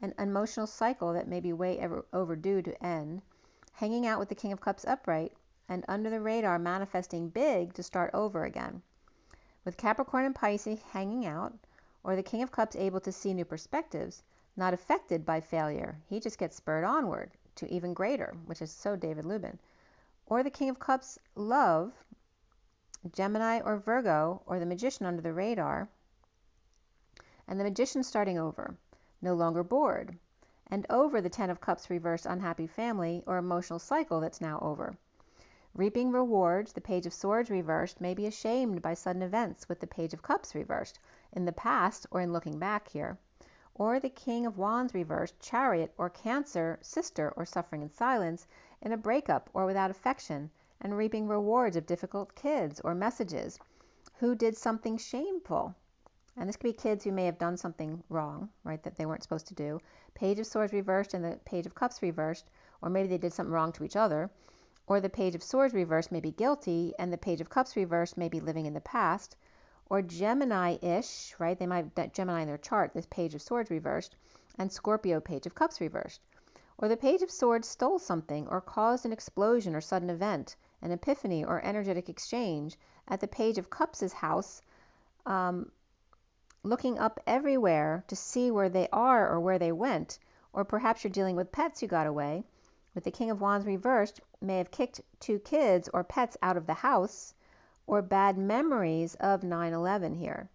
an emotional cycle that may be way overdue to end, hanging out with the King of Cups upright and under the radar manifesting big to start over again. With Capricorn and Pisces hanging out, or the King of Cups able to see new perspectives, not affected by failure. He just gets spurred onward to even greater, which is so David Lubin. Or the King of Cups love, Gemini or Virgo, or the Magician under the radar, and the Magician starting over, no longer bored, and over the Ten of Cups reversed unhappy family or emotional cycle that's now over. Reaping rewards, the Page of Swords reversed may be ashamed by sudden events with the Page of Cups reversed in the past or in looking back here. Or the King of Wands reversed, Chariot or Cancer, sister or suffering in silence in a breakup or without affection, and reaping rewards of difficult kids or messages who did something shameful. And this could be kids who may have done something wrong, right, that they weren't supposed to do. Page of Swords reversed and the Page of Cups reversed, or maybe they did something wrong to each other. Or the Page of Swords reversed may be guilty, and the Page of Cups reversed may be living in the past. Or Gemini-ish, right? They might have Gemini in their chart, this Page of Swords reversed, and Scorpio Page of Cups reversed. Or the Page of Swords stole something or caused an explosion or sudden event, an epiphany or energetic exchange at the Page of Cups' house, looking up everywhere to see where they are or where they went. Or perhaps you're dealing with pets who got away. With the King of Wands reversed, may have kicked 2 kids or pets out of the house, or bad memories of 9/11 here.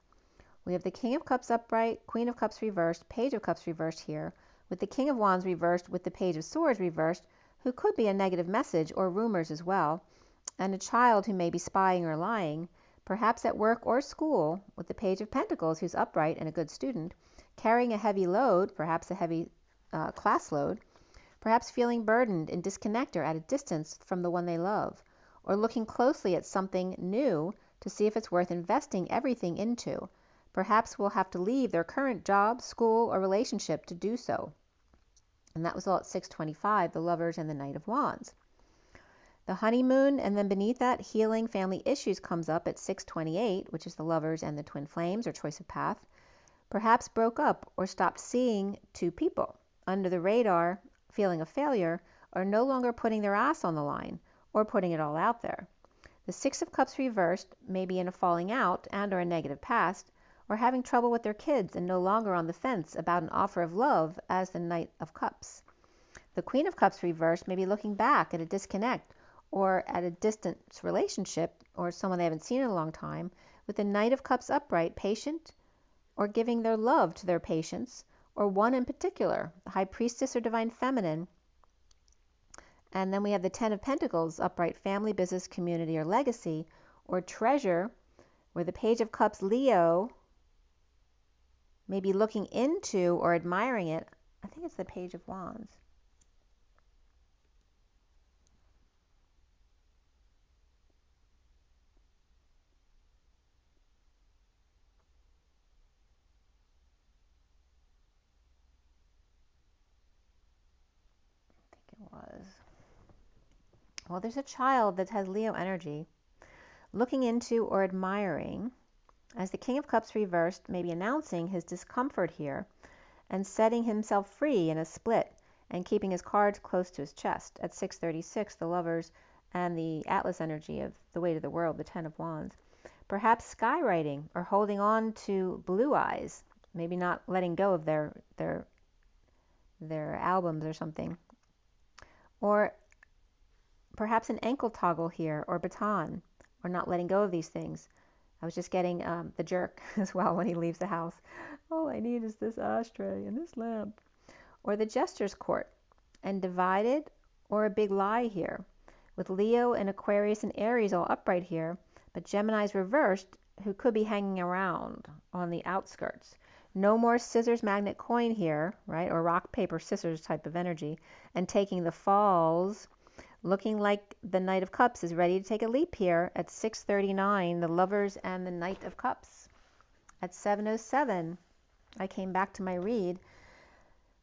We have the King of Cups upright, Queen of Cups reversed, Page of Cups reversed here, with the King of Wands reversed with the Page of Swords reversed, who could be a negative message or rumors as well, and a child who may be spying or lying, perhaps at work or school, with the Page of Pentacles who's upright and a good student, carrying a heavy load, perhaps a heavy class load, perhaps feeling burdened and disconnected or at a distance from the one they love, or looking closely at something new to see if it's worth investing everything into. Perhaps will have to leave their current job, school, or relationship to do so. And that was all at 625, the Lovers and the Knight of Wands. The honeymoon, and then beneath that, healing family issues comes up at 628, which is the Lovers and the Twin Flames, or choice of path. Perhaps broke up or stopped seeing 2 people. Under the radar, feeling a failure, or no longer putting their ass on the line, or putting it all out there. The Six of Cups reversed may be in a falling out and or a negative past, or having trouble with their kids and no longer on the fence about an offer of love as the Knight of Cups. The Queen of Cups reversed may be looking back at a disconnect or at a distant relationship or someone they haven't seen in a long time, with the Knight of Cups upright, patient, or giving their love to their patience, or one in particular, the High Priestess or Divine Feminine. And then we have the Ten of Pentacles, upright, family, business, community, or legacy, or treasure, where the Page of Cups, Leo, may be looking into or admiring it. I think it's the Page of Wands. I think it was. Well, there's a child that has Leo energy looking into or admiring, as the King of Cups reversed may be announcing his discomfort here and setting himself free in a split and keeping his cards close to his chest. At 636, the Lovers and the Atlas energy of the weight of the world, the Ten of Wands. Perhaps skywriting or holding on to blue eyes, maybe not letting go of their albums or something. Or perhaps an ankle toggle here, or baton, or not letting go of these things. I was just getting the jerk as well when he leaves the house. All I need is this ashtray and this lamp. Or the Jester's Court, and divided, or a big lie here, with Leo and Aquarius and Aries all upright here, but Gemini's reversed, who could be hanging around on the outskirts. No more scissors, magnet, coin here, right? Or rock, paper, scissors type of energy, and taking the falls. Looking like the Knight of Cups is ready to take a leap here at 6:39, the Lovers and the Knight of Cups. At 7:07, I came back to my read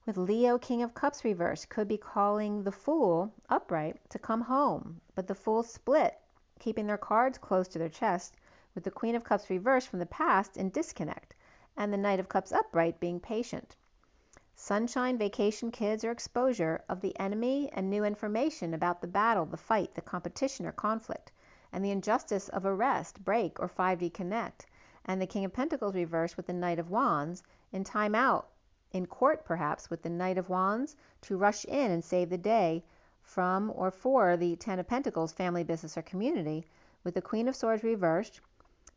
with Leo, King of Cups reversed, could be calling the Fool upright to come home, but the Fool split, keeping their cards close to their chest, with the Queen of Cups reversed from the past in disconnect, and the Knight of Cups upright being patient. Sunshine, vacation, kids, or exposure of the enemy and new information about the battle, the fight, the competition or conflict, and the injustice of arrest, break, or 5D connect, and the King of Pentacles reversed with the Knight of Wands, in time out, in court perhaps, with the Knight of Wands to rush in and save the day from or for the Ten of Pentacles, family, business, or community, with the Queen of Swords reversed,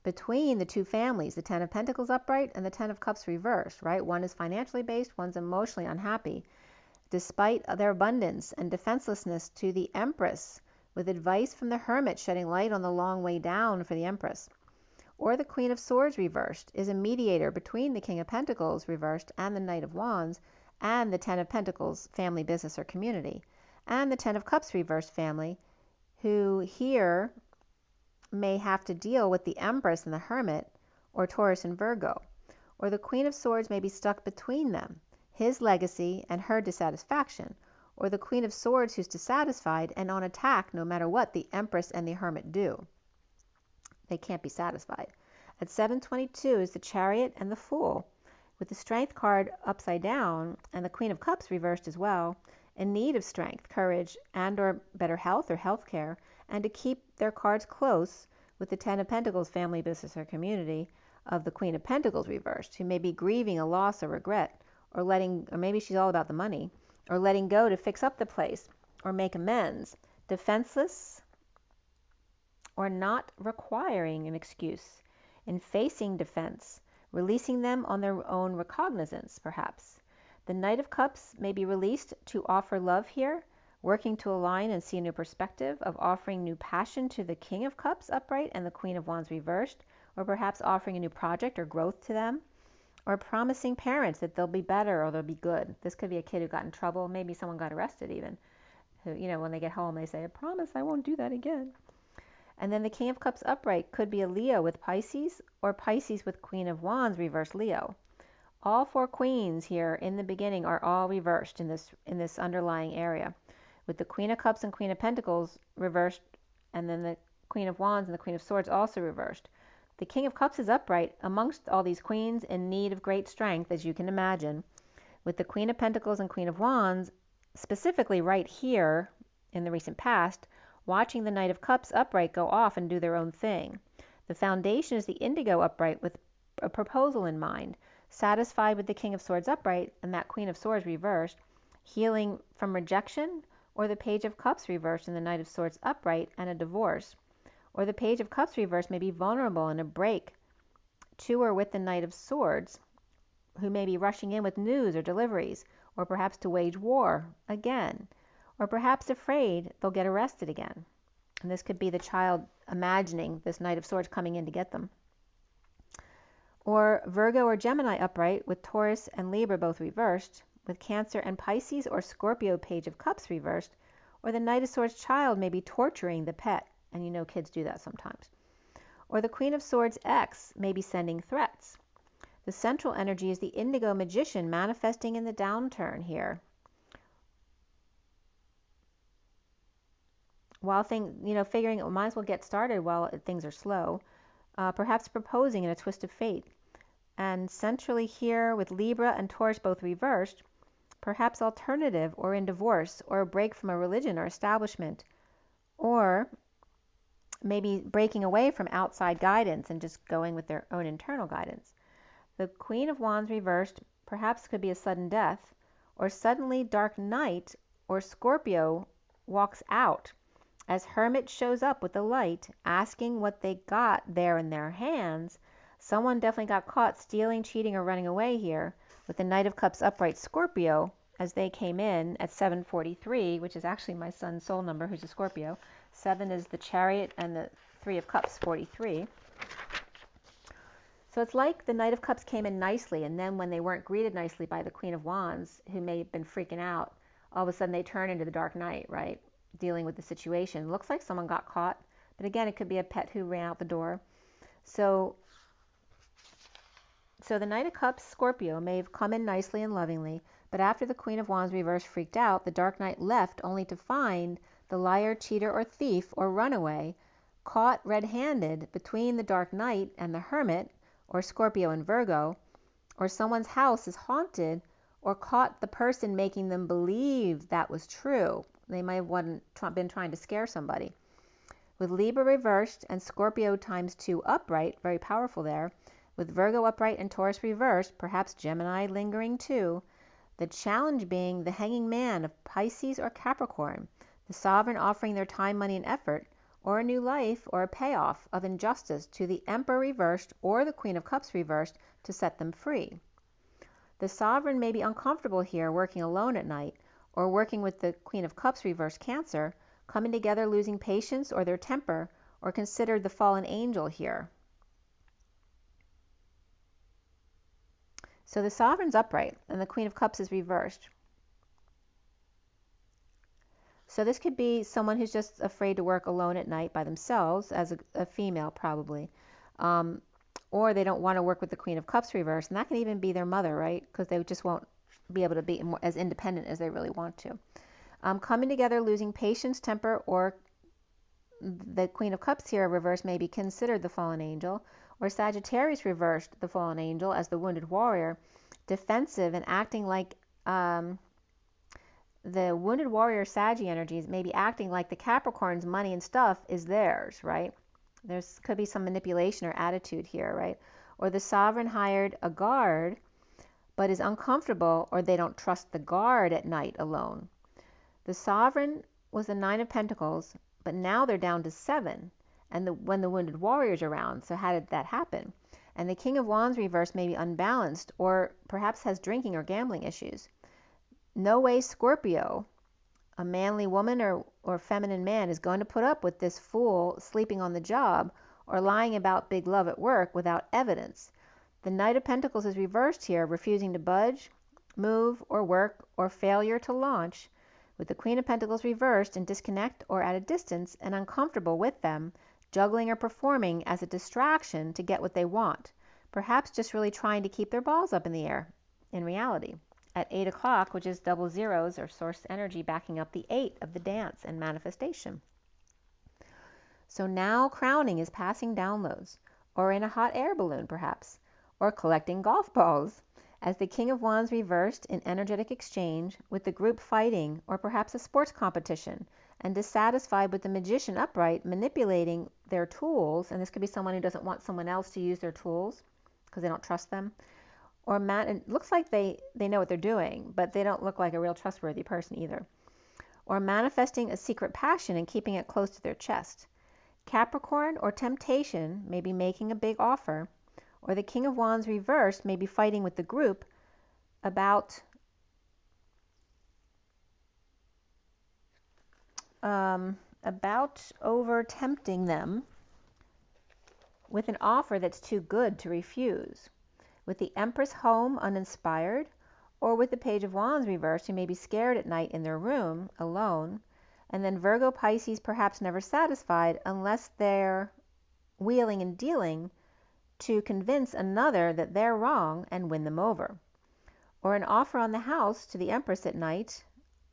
between the two families, the Ten of Pentacles upright and the Ten of Cups reversed, right? One is financially based, one's emotionally unhappy. Despite their abundance and defenselessness, to the Empress, with advice from the Hermit shedding light on the long way down for the Empress. Or the Queen of Swords reversed is a mediator between the King of Pentacles reversed and the Knight of Wands and the Ten of Pentacles, family, business, or community. And the Ten of Cups reversed family, who here may have to deal with the Empress and the Hermit, or Taurus and Virgo. Or the Queen of Swords may be stuck between them, his legacy and her dissatisfaction. Or the Queen of Swords who's dissatisfied and on attack no matter what the Empress and the Hermit do. They can't be satisfied. At 7:22 is the Chariot and the Fool, with the Strength card upside down and the Queen of Cups reversed as well, in need of strength, courage, and or better health or health care, and to keep their cards close, with the Ten of Pentacles, family, business, or community, of the Queen of Pentacles reversed, who may be grieving a loss or regret, or maybe she's all about the money, or letting go to fix up the place, or make amends, defenseless, or not requiring an excuse, in facing defense, releasing them on their own recognizance, perhaps. The Knight of Cups may be released to offer love here, working to align and see a new perspective, of offering new passion to the King of Cups upright and the Queen of Wands reversed, or perhaps offering a new project or growth to them, or promising parents that they'll be better or they'll be good. This could be a kid who got in trouble, maybe someone got arrested even, who, when they get home they say, I promise I won't do that again. And then the King of Cups upright could be a Leo with Pisces, or Pisces with Queen of Wands reversed Leo. All four queens here in the beginning are all reversed in this underlying area, with the Queen of Cups and Queen of Pentacles reversed, and then the Queen of Wands and the Queen of Swords also reversed. The King of Cups is upright amongst all these queens in need of great strength, as you can imagine, with the Queen of Pentacles and Queen of Wands specifically right here in the recent past, watching the Knight of Cups upright go off and do their own thing. The foundation is the Indigo upright with a proposal in mind, satisfied with the King of Swords upright and that Queen of Swords reversed, healing from rejection, or the Page of Cups reversed and the Knight of Swords upright and a divorce. Or the Page of Cups reversed may be vulnerable in a break to or with the Knight of Swords, who may be rushing in with news or deliveries, or perhaps to wage war again, or perhaps afraid they'll get arrested again. And this could be the child imagining this Knight of Swords coming in to get them. Or Virgo or Gemini upright with Taurus and Libra both reversed, with Cancer and Pisces or Scorpio Page of Cups reversed, or the Knight of Swords child may be torturing the pet, and you know kids do that sometimes. Or the Queen of Swords X may be sending threats. The central energy is the Indigo Magician manifesting in the downturn here. While figuring it might as well get started while things are slow, perhaps proposing in a twist of fate. And centrally here with Libra and Taurus both reversed, perhaps alternative or in divorce or a break from a religion or establishment, or maybe breaking away from outside guidance and just going with their own internal guidance. The Queen of Wands reversed perhaps could be a sudden death, or suddenly Dark Knight or Scorpio walks out as Hermit shows up with the light asking what they got there in their hands. Someone definitely got caught stealing, cheating, or running away here with the Knight of Cups upright Scorpio as they came in at 743, which is actually my son's soul number, who's a Scorpio. 7 is the Chariot and the 3 of Cups, 43. So it's like the Knight of Cups came in nicely, and then when they weren't greeted nicely by the Queen of Wands, who may have been freaking out, all of a sudden they turn into the Dark Knight, right? Dealing with the situation. Looks like someone got caught, but again, it could be a pet who ran out the door. So the Knight of Cups, Scorpio, may have come in nicely and lovingly, but after the Queen of Wands reverse freaked out, the Dark Knight left only to find the liar, cheater, or thief, or runaway caught red-handed between the Dark Knight and the Hermit, or Scorpio and Virgo, or someone's house is haunted, or caught the person making them believe that was true. They might have been trying to scare somebody. With Libra reversed and Scorpio times 2 upright, very powerful there, with Virgo upright and Taurus reversed, perhaps Gemini lingering too, the challenge being the hanging man of Pisces or Capricorn, the sovereign offering their time, money, and effort, or a new life or a payoff of injustice to the Emperor reversed or the Queen of Cups reversed to set them free. The sovereign may be uncomfortable here working alone at night, or working with the Queen of Cups reversed Cancer, coming together losing patience or their temper, or considered the fallen angel here. So the sovereign's upright and the Queen of Cups is reversed. So this could be someone who's just afraid to work alone at night by themselves, as a female probably, or they don't want to work with the Queen of Cups reversed, and that can even be their mother, right? Because they just won't be able to be as independent as they really want to. Coming together, losing patience, temper, or the Queen of Cups here reversed may be considered the fallen angel, or Sagittarius reversed the fallen angel as the wounded warrior, defensive and acting like the wounded warrior Saggy energies may be acting like the Capricorn's money and stuff is theirs, right? There's could be some manipulation or attitude here, right? Or the sovereign hired a guard but is uncomfortable, or they don't trust the guard at night alone. The sovereign was the 9 of Pentacles, but now they're down to 7, and when the wounded warrior's around. So how did that happen? And the King of Wands reversed may be unbalanced, or perhaps has drinking or gambling issues. No way Scorpio, a manly woman or feminine man, is going to put up with this fool sleeping on the job or lying about big love at work without evidence. The Knight of Pentacles is reversed here, refusing to budge, move, or work, or failure to launch, with the Queen of Pentacles reversed in disconnect or at a distance and uncomfortable with them, juggling or performing as a distraction to get what they want, perhaps just really trying to keep their balls up in the air in reality. At 8 o'clock, which is double zeros or source energy backing up the 8 of the dance and manifestation. So now crowning is passing downloads, or in a hot air balloon perhaps, or collecting golf balls, as the King of Wands reversed in energetic exchange with the group fighting, or perhaps a sports competition, and dissatisfied with the Magician upright manipulating their tools, and this could be someone who doesn't want someone else to use their tools because they don't trust them. Or it looks like they know what they're doing, but they don't look like a real trustworthy person either. Or manifesting a secret passion and keeping it close to their chest. Capricorn or temptation may be making a big offer, Or the King of Wands reversed may be fighting with the group about over tempting them with an offer that's too good to refuse. With the Empress home uninspired, or with the Page of Wands reversed, who may be scared at night in their room alone, and then Virgo Pisces perhaps never satisfied unless they're wheeling and dealing to convince another that they're wrong and win them over. Or an offer on the house to the Empress at night,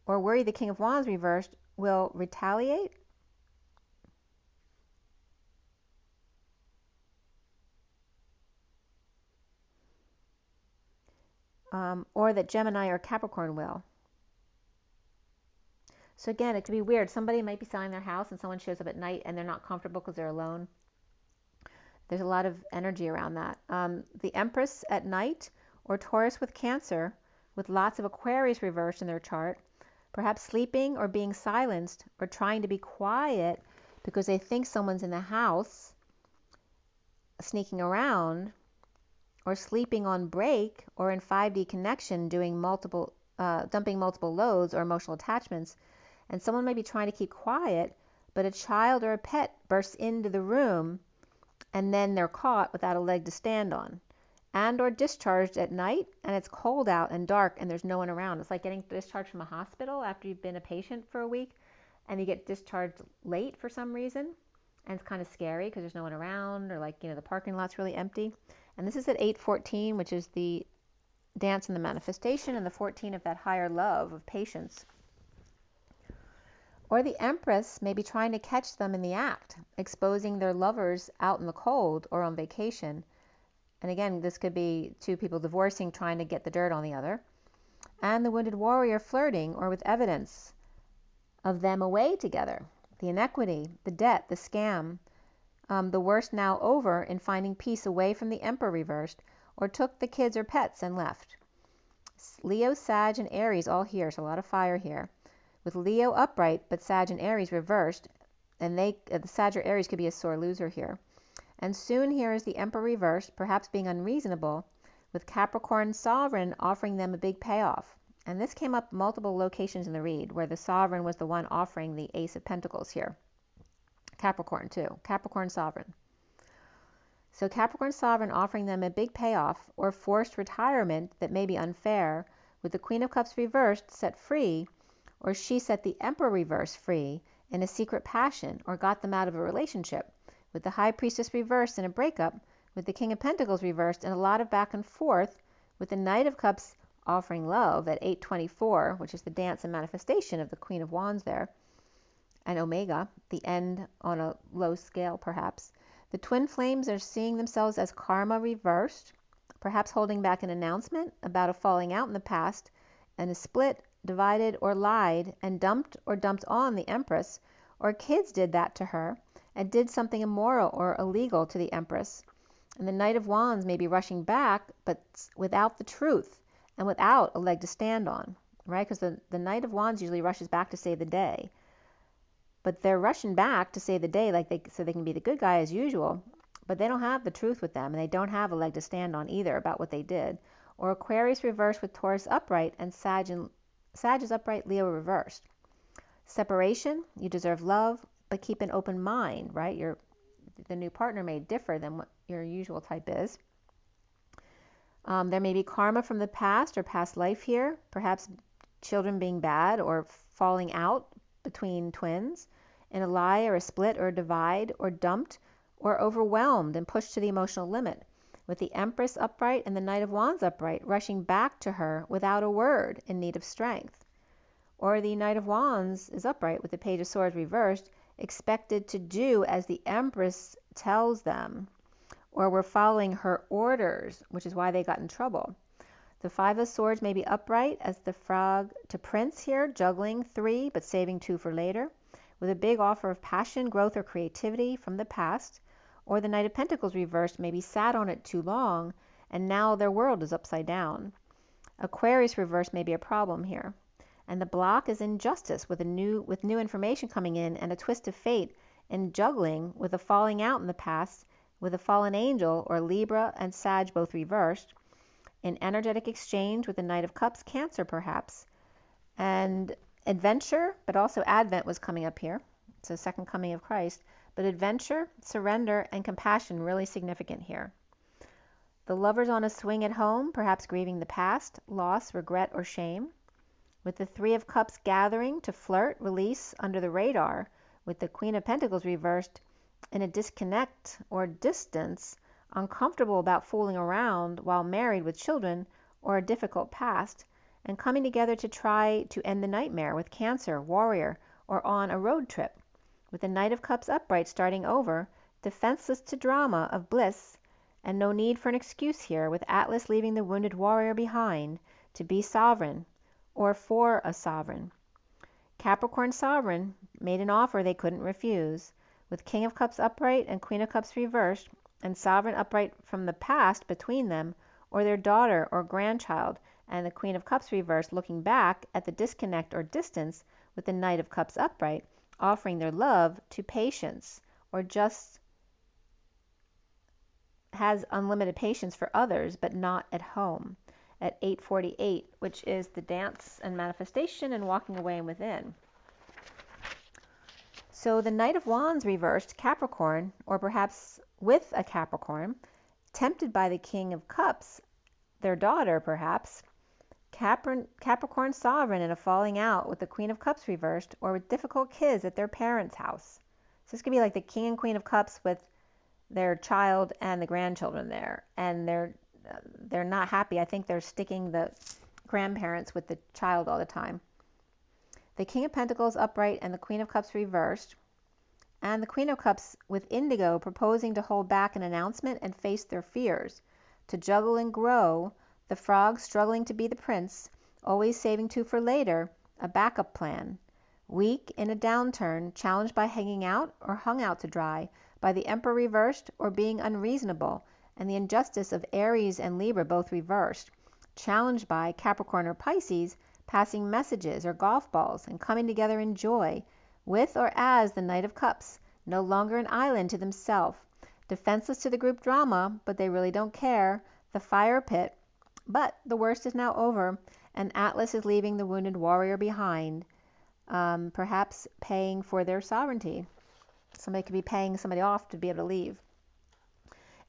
or worry the King of Wands reversed will retaliate. Or that Gemini or Capricorn will. So again, it could be weird. Somebody might be selling their house and someone shows up at night and they're not comfortable because they're alone. There's a lot of energy around that. The Empress at night, or Taurus with Cancer, with lots of Aquarius reversed in their chart, perhaps sleeping or being silenced or trying to be quiet because they think someone's in the house sneaking around, or sleeping on break, or in 5D connection doing dumping multiple loads or emotional attachments. And someone might be trying to keep quiet, but a child or a pet bursts into the room and then they're caught without a leg to stand on. And or discharged at night and it's cold out and dark and there's no one around. It's like getting discharged from a hospital after you've been a patient for a week and you get discharged late for some reason. And it's kind of scary because there's no one around, or like, the parking lot's really empty. And this is at 814, which is the dance and the manifestation, and the 14 of that higher love of patience. Or the Empress may be trying to catch them in the act, exposing their lovers out in the cold or on vacation. And again, this could be two people divorcing, trying to get the dirt on the other. And the Wounded Warrior flirting, or with evidence of them away together. The inequity, the debt, the scam, the worst now over in finding peace away from the Emperor reversed, or took the kids or pets and left. Leo, Sag, and Aries all here, so a lot of fire here. With Leo upright, but Sag and Aries reversed, and the Sag or Aries could be a sore loser here. And soon here is the Emperor reversed, perhaps being unreasonable, with Capricorn Sovereign offering them a big payoff. And this came up multiple locations in the read, where the Sovereign was the one offering the Ace of Pentacles here. Capricorn too, Capricorn Sovereign. So Capricorn Sovereign offering them a big payoff or forced retirement that may be unfair, with the Queen of Cups reversed set free, or she set the Emperor reversed free in a secret passion or got them out of a relationship, with the High Priestess reversed in a breakup, with the King of Pentacles reversed and a lot of back and forth, with the Knight of Cups offering love at 824, which is the dance and manifestation of the Queen of Wands there, and Omega, the end on a low scale perhaps. The twin flames are seeing themselves as karma reversed, perhaps holding back an announcement about a falling out in the past, and a split, divided, or lied, and dumped on the Empress, or kids did that to her, and did something immoral or illegal to the Empress. And the Knight of Wands may be rushing back, but without the truth, and without a leg to stand on, right? Because the Knight of Wands usually rushes back to save the day. But they're rushing back to save the day so they can be the good guy as usual, but they don't have the truth with them, and they don't have a leg to stand on either about what they did. Or Aquarius reversed with Taurus upright and Sag is upright, Leo reversed. Separation, you deserve love, but keep an open mind, right? The new partner may differ than what your usual type is. There may be karma from the past or past life here, perhaps children being bad or falling out between twins, in a lie or a split or a divide, or dumped or overwhelmed and pushed to the emotional limit, with the Empress upright and the Knight of Wands upright rushing back to her without a word, in need of strength. Or the Knight of Wands is upright with the Page of Swords reversed, expected to do as the Empress tells them, or were following her orders, which is why they got in trouble. The Five of Swords may be upright as the Frog to Prince here, juggling 3 but saving 2 for later, with a big offer of passion, growth, or creativity from the past. Or the Knight of Pentacles reversed maybe sat on it too long and now their world is upside down. Aquarius reversed may be a problem here. And the block is injustice with new information coming in and a twist of fate, and juggling with a falling out in the past with a fallen angel, or Libra and Sag both reversed, in energetic exchange with the Knight of Cups, Cancer perhaps, and adventure, but also Advent was coming up here, so second coming of Christ, but adventure, surrender, and compassion really significant here. The Lovers on a swing at home, perhaps grieving the past, loss, regret, or shame, with the Three of Cups gathering to flirt, release under the radar, with the Queen of Pentacles reversed in a disconnect or distance, uncomfortable about fooling around while married with children or a difficult past, and coming together to try to end the nightmare with Cancer, warrior, or on a road trip, with the Knight of Cups upright starting over, defenseless to drama of bliss, and no need for an excuse here, with Atlas leaving the wounded warrior behind to be sovereign, or for a sovereign. Capricorn sovereign made an offer they couldn't refuse, with King of Cups upright and Queen of Cups reversed, and sovereign upright from the past between them, or their daughter or grandchild, and the Queen of Cups reversed looking back at the disconnect or distance, with the Knight of Cups upright, offering their love to patience, or just has unlimited patience for others, but not at home, at 8:48, which is the dance and manifestation and walking away and within. So the Knight of Wands reversed, Capricorn, or perhaps with a Capricorn, tempted by the King of Cups, their daughter perhaps, Capricorn sovereign in a falling out with the Queen of Cups reversed, or with difficult kids at their parents' house. So this could be like the King and Queen of Cups with their child and the grandchildren there, and they're not happy. I think they're sticking the grandparents with the child all the time. The King of Pentacles upright and the Queen of Cups reversed, and the Queen of Cups with indigo proposing to hold back an announcement and face their fears, to juggle and grow, the frog struggling to be the prince, always saving two for later, a backup plan. Weak in a downturn, challenged by hanging out or hung out to dry, by the Emperor reversed, or being unreasonable, and the injustice of Aries and Libra both reversed, challenged by Capricorn or Pisces, passing messages or golf balls and coming together in joy, with or as the Knight of Cups, no longer an island to themselves, defenseless to the group drama, but they really don't care, the fire pit, but the worst is now over, and Atlas is leaving the wounded warrior behind, perhaps paying for their sovereignty. Somebody could be paying somebody off to be able to leave.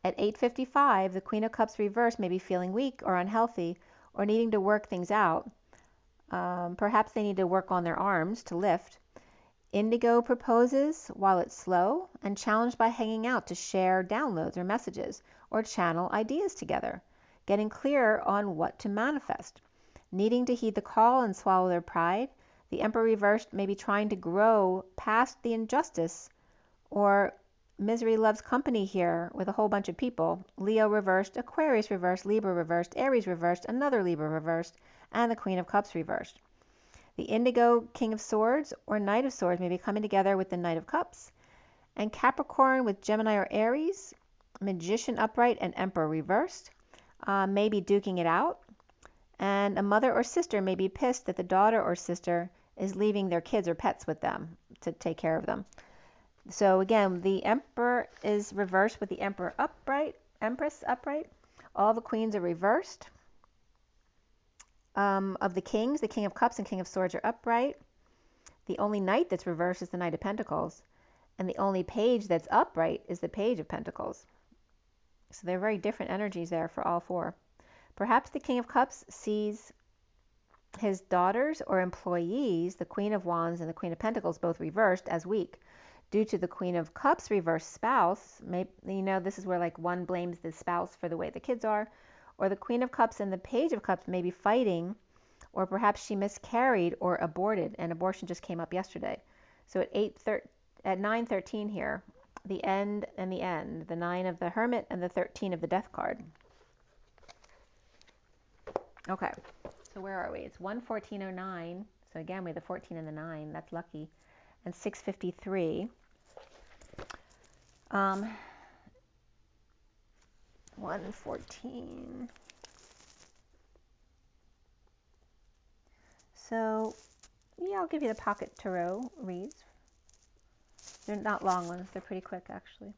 At 8:55, the Queen of Cups reversed may be feeling weak or unhealthy or needing to work things out. Perhaps they need to work on their arms to lift. Indigo proposes while it's slow and challenged by hanging out to share downloads or messages or channel ideas together, getting clear on what to manifest. Needing to heed the call and swallow their pride, the Emperor reversed may be trying to grow past the injustice, or misery loves company here with a whole bunch of people. Leo reversed, Aquarius reversed, Libra reversed, Aries reversed, another Libra reversed, and the Queen of Cups reversed. The indigo King of Swords or Knight of Swords may be coming together with the Knight of Cups, and Capricorn with Gemini or Aries, Magician upright and Emperor reversed, may be duking it out, and a mother or sister may be pissed that the daughter or sister is leaving their kids or pets with them to take care of them. So again, the Emperor is reversed with the Emperor upright, Empress upright. All the queens are reversed. Of the kings, the King of Cups and King of Swords are upright. The only knight that's reversed is the Knight of Pentacles. And the only page that's upright is the Page of Pentacles. So they're very different energies there for all four. Perhaps the King of Cups sees his daughters or employees, the Queen of Wands and the Queen of Pentacles, both reversed as weak. Due to the Queen of Cups reversed spouse, maybe, this is where like one blames the spouse for the way the kids are, or the Queen of Cups and the Page of Cups may be fighting, or perhaps she miscarried or aborted, and abortion just came up yesterday. So at 9:13 here, the end and the end, the 9 of the Hermit and the 13 of the Death card. Okay, so where are we? It's 1:14:09. So again, we have the 14 and the 9. That's lucky. And 6:53. 1:14. So yeah, I'll give you the pocket tarot reads. They're not long ones. They're pretty quick, actually.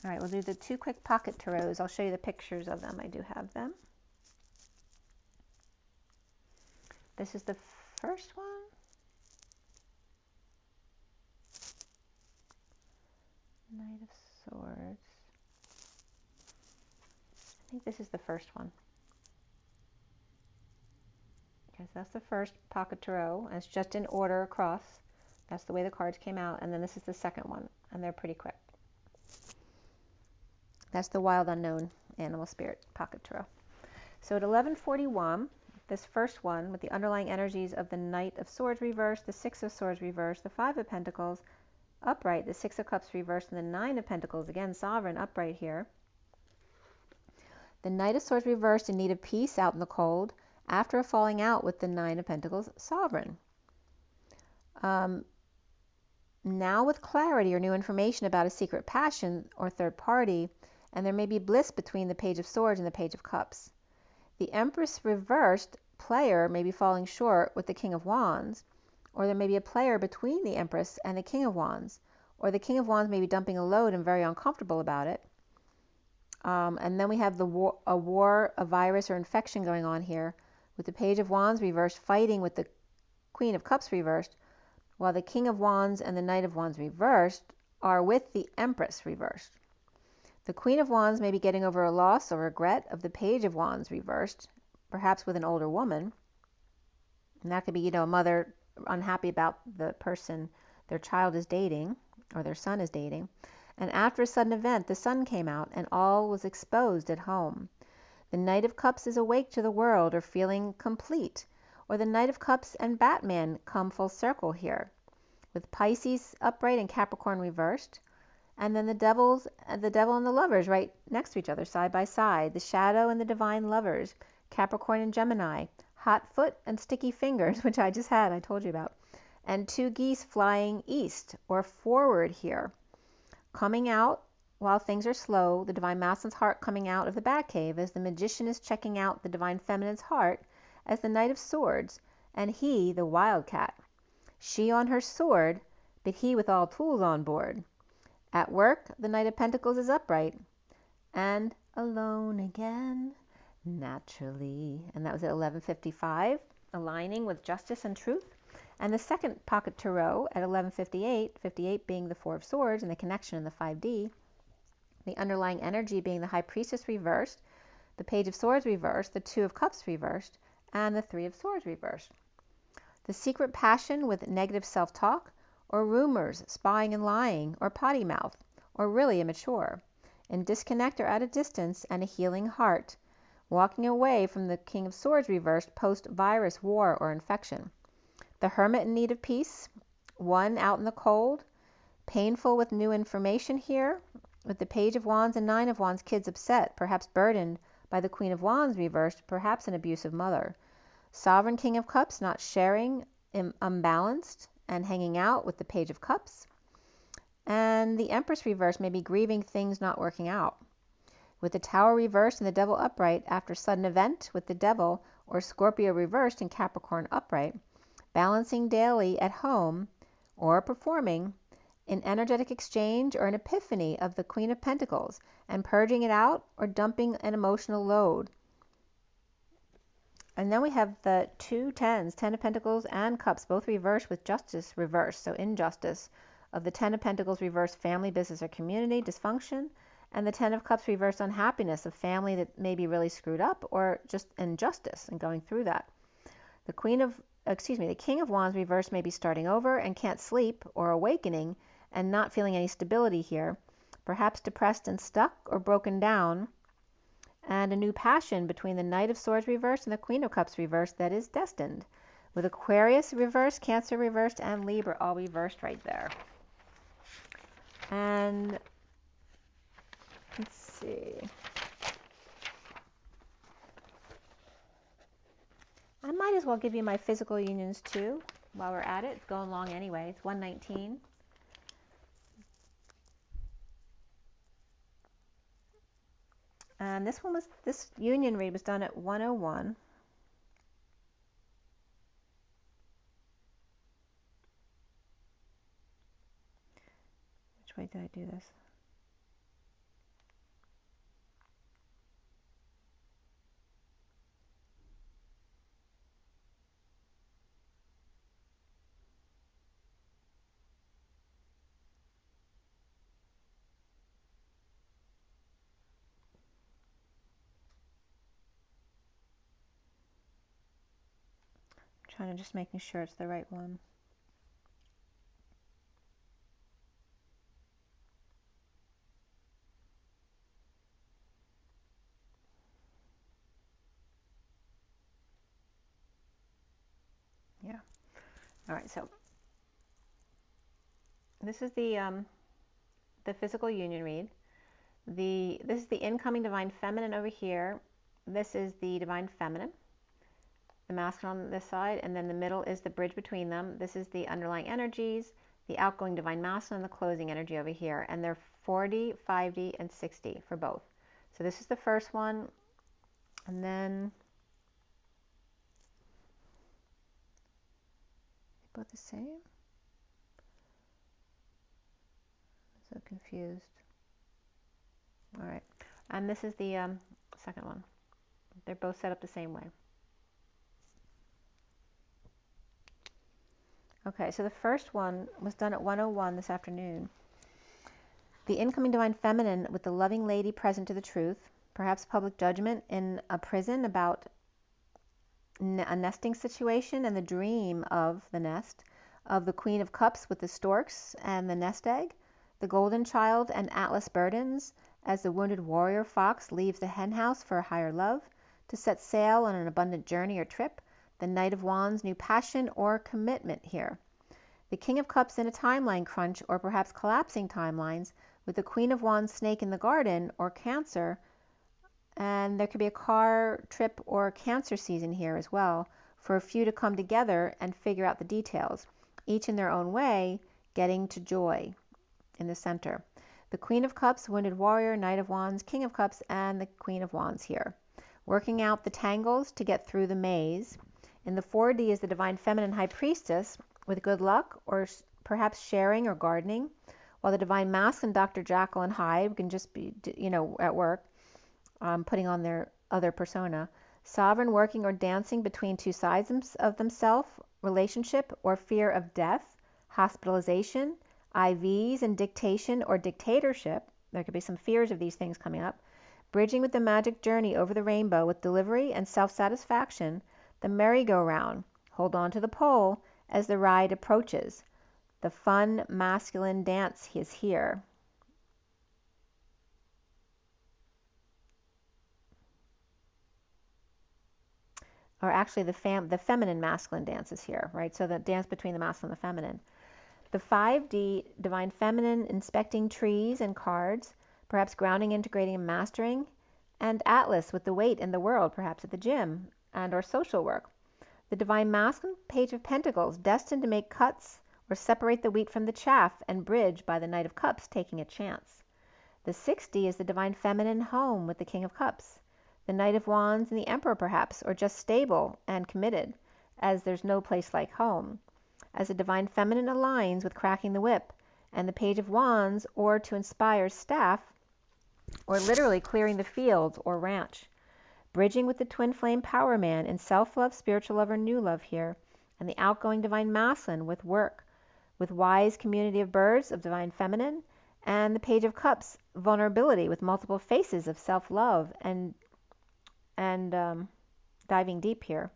All right, we'll do the 2 quick pocket tarots. I'll show you the pictures of them. I do have them. This is the first one. Knight of Swords. I think this is the first one. Okay, so that's the first pocket tarot, and it's just in order across. That's the way the cards came out, and then this is the second one, and they're pretty quick. That's the Wild Unknown Animal Spirit pocket tarot. So at 1141, this first one with the underlying energies of the Knight of Swords reversed, the 6 of Swords reversed, the 5 of Pentacles upright, the 6 of Cups reversed, and the 9 of Pentacles, again sovereign, upright here. The Knight of Swords reversed in need of peace out in the cold after a falling out with the 9 of Pentacles, sovereign. Now with clarity or new information about a secret passion or third party, and there may be bliss between the Page of Swords and the Page of Cups. The Empress reversed player may be falling short with the King of Wands, or there may be a player between the Empress and the King of Wands, or the King of Wands may be dumping a load and very uncomfortable about it. And then we have a war, a virus, or infection going on here, with the Page of Wands reversed fighting with the Queen of Cups reversed, while the King of Wands and the Knight of Wands reversed are with the Empress reversed. The Queen of Wands may be getting over a loss or regret of the Page of Wands reversed, perhaps with an older woman. And that could be, a mother unhappy about the person their child is dating or their son is dating. And after a sudden event, the sun came out and all was exposed at home. The Knight of Cups is awake to the world or feeling complete, or the Knight of Cups and Batman come full circle here, with Pisces upright and Capricorn reversed, and then the devil and the lovers right next to each other, side by side, the shadow and the divine lovers, Capricorn and Gemini, hot foot and sticky fingers, which I just had, I told you about, and 2 geese flying east or forward here, coming out while things are slow, the divine masculine's heart coming out of the Batcave as the magician is checking out the divine feminine's heart as the Knight of Swords, and he the wildcat, she on her sword, but he with all tools on board. At work, the Knight of Pentacles is upright and alone again, naturally. And that was at 11:55, aligning with justice and truth. And the second pocket tarot at 11:58, 58 being the 4 of Swords and the connection in the 5D, the underlying energy being the High Priestess reversed, the Page of Swords reversed, the 2 of Cups reversed, and the 3 of Swords reversed. The secret passion with negative self-talk, or rumors, spying and lying, or potty mouth, or really immature, and disconnect or at a distance, and a healing heart, walking away from the King of Swords reversed post-virus, war, or infection. The Hermit in need of peace, 1 out in the cold, painful with new information here, with the Page of Wands and 9 of Wands, kids upset, perhaps burdened by the Queen of Wands reversed, perhaps an abusive mother. Sovereign King of Cups not sharing, unbalanced, and hanging out with the Page of Cups. And the Empress reversed may be grieving things not working out. With the Tower reversed and the Devil upright after sudden event with the Devil or Scorpio reversed and Capricorn upright, balancing daily at home or performing in energetic exchange or an epiphany of the Queen of Pentacles and purging it out or dumping an emotional load. And then we have the 2 tens, 10 of Pentacles and Cups, both reversed with justice reversed. So injustice of the 10 of Pentacles reversed, family, business, or community dysfunction, and the 10 of Cups reversed, unhappiness of family that may be really screwed up or just injustice and going through that. The King of Wands reversed may be starting over and can't sleep or awakening and not feeling any stability here, perhaps depressed and stuck or broken down, and a new passion between the Knight of Swords reversed and the Queen of Cups reversed that is destined, with Aquarius reversed, Cancer reversed, and Libra all reversed right there. And let's see. I might as well give you my physical unions too while we're at it. It's going long anyway. It's 119. And this union read was done at 101. Which way did I do this? Trying to just making sure it's the right one. Yeah. All right, so this is the physical union read. This is the incoming divine feminine over here. This is the divine feminine, the masculine on this side, and then the middle is the bridge between them. This is the underlying energies, the outgoing divine masculine, and the closing energy over here. And they're 40, 5D, and 60 for both. So this is the first one, and then both the same. So confused. All right, and this is the second one. They're both set up the same way. Okay, so the first one was done at 1:01 this afternoon. The incoming divine feminine with the loving lady present to the truth, perhaps public judgment in a prison about a nesting situation and the dream of the nest, of the Queen of Cups with the storks and the nest egg, the golden child and Atlas burdens, as the wounded warrior fox leaves the hen house for a higher love, to set sail on an abundant journey or trip, the Knight of Wands, new passion or commitment here. The King of Cups in a timeline crunch or perhaps collapsing timelines, with the Queen of Wands snake in the garden or Cancer, and there could be a car trip or Cancer season here as well, for a few to come together and figure out the details, each in their own way, getting to joy in the center. The Queen of Cups, Wounded Warrior, Knight of Wands, King of Cups, and the Queen of Wands here. Working out the tangles to get through the maze. In the 4D is the Divine Feminine High Priestess with good luck or perhaps sharing or gardening, while the Divine Masculine Dr. Jekyll and Hyde can just be, at work, putting on their other persona. Sovereign working or dancing between two sides of themselves, relationship or fear of death, hospitalization, IVs and dictation or dictatorship. There could be some fears of these things coming up. Bridging with the magic journey over the rainbow with delivery and self-satisfaction. The merry-go-round. Hold on to the pole as the ride approaches. The fun masculine dance is here. Or actually the feminine masculine dance is here, right? So the dance between the masculine and the feminine. The 5D, Divine Feminine, inspecting trees and cards, perhaps grounding, integrating, and mastering, and Atlas with the weight in the world, perhaps at the gym and or social work. The Divine Masculine, Page of Pentacles, destined to make cuts or separate the wheat from the chaff and bridge by the Knight of Cups, taking a chance. The 6D is the Divine Feminine, Home with the King of Cups, the Knight of Wands and the Emperor perhaps, or just stable and committed, as there's no place like home. As the Divine Feminine aligns with cracking the whip, and the Page of Wands, or to inspire staff, or literally clearing the fields or ranch. Bridging with the Twin Flame Power Man in self-love, spiritual love, or new love here, and the outgoing Divine Masculine with work, with wise community of birds of Divine Feminine, and the Page of Cups, vulnerability with multiple faces of self-love and diving deep here.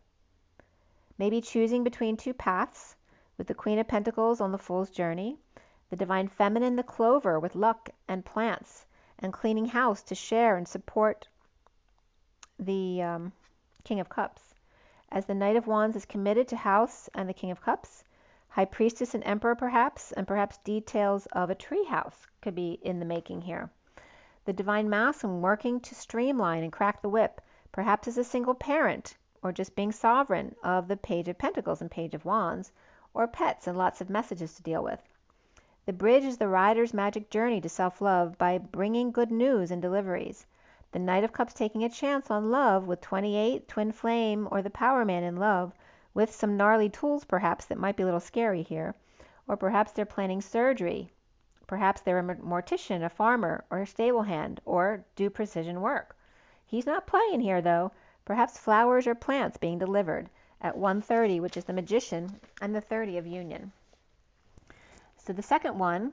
Maybe choosing between two paths, with the Queen of Pentacles on the Fool's Journey, the Divine Feminine, the Clover with luck and plants, and cleaning house to share and support the King of Cups. As the Knight of Wands is committed to house and the King of Cups, High Priestess and Emperor perhaps, and perhaps details of a tree house could be in the making here. The Divine Masculine working to streamline and crack the whip, perhaps as a single parent, or just being sovereign of the Page of Pentacles and Page of Wands, or pets and lots of messages to deal with. The bridge is the rider's magic journey to self-love by bringing good news and deliveries. The Knight of Cups taking a chance on love with 28, Twin Flame, or the Power Man in love, with some gnarly tools perhaps that might be a little scary here. Or perhaps they're planning surgery. Perhaps they're a mortician, a farmer, or a stable hand, or do precision work. He's not playing here though. Perhaps flowers or plants being delivered at 1:30, which is the Magician, and the 30 of Union. So the second one,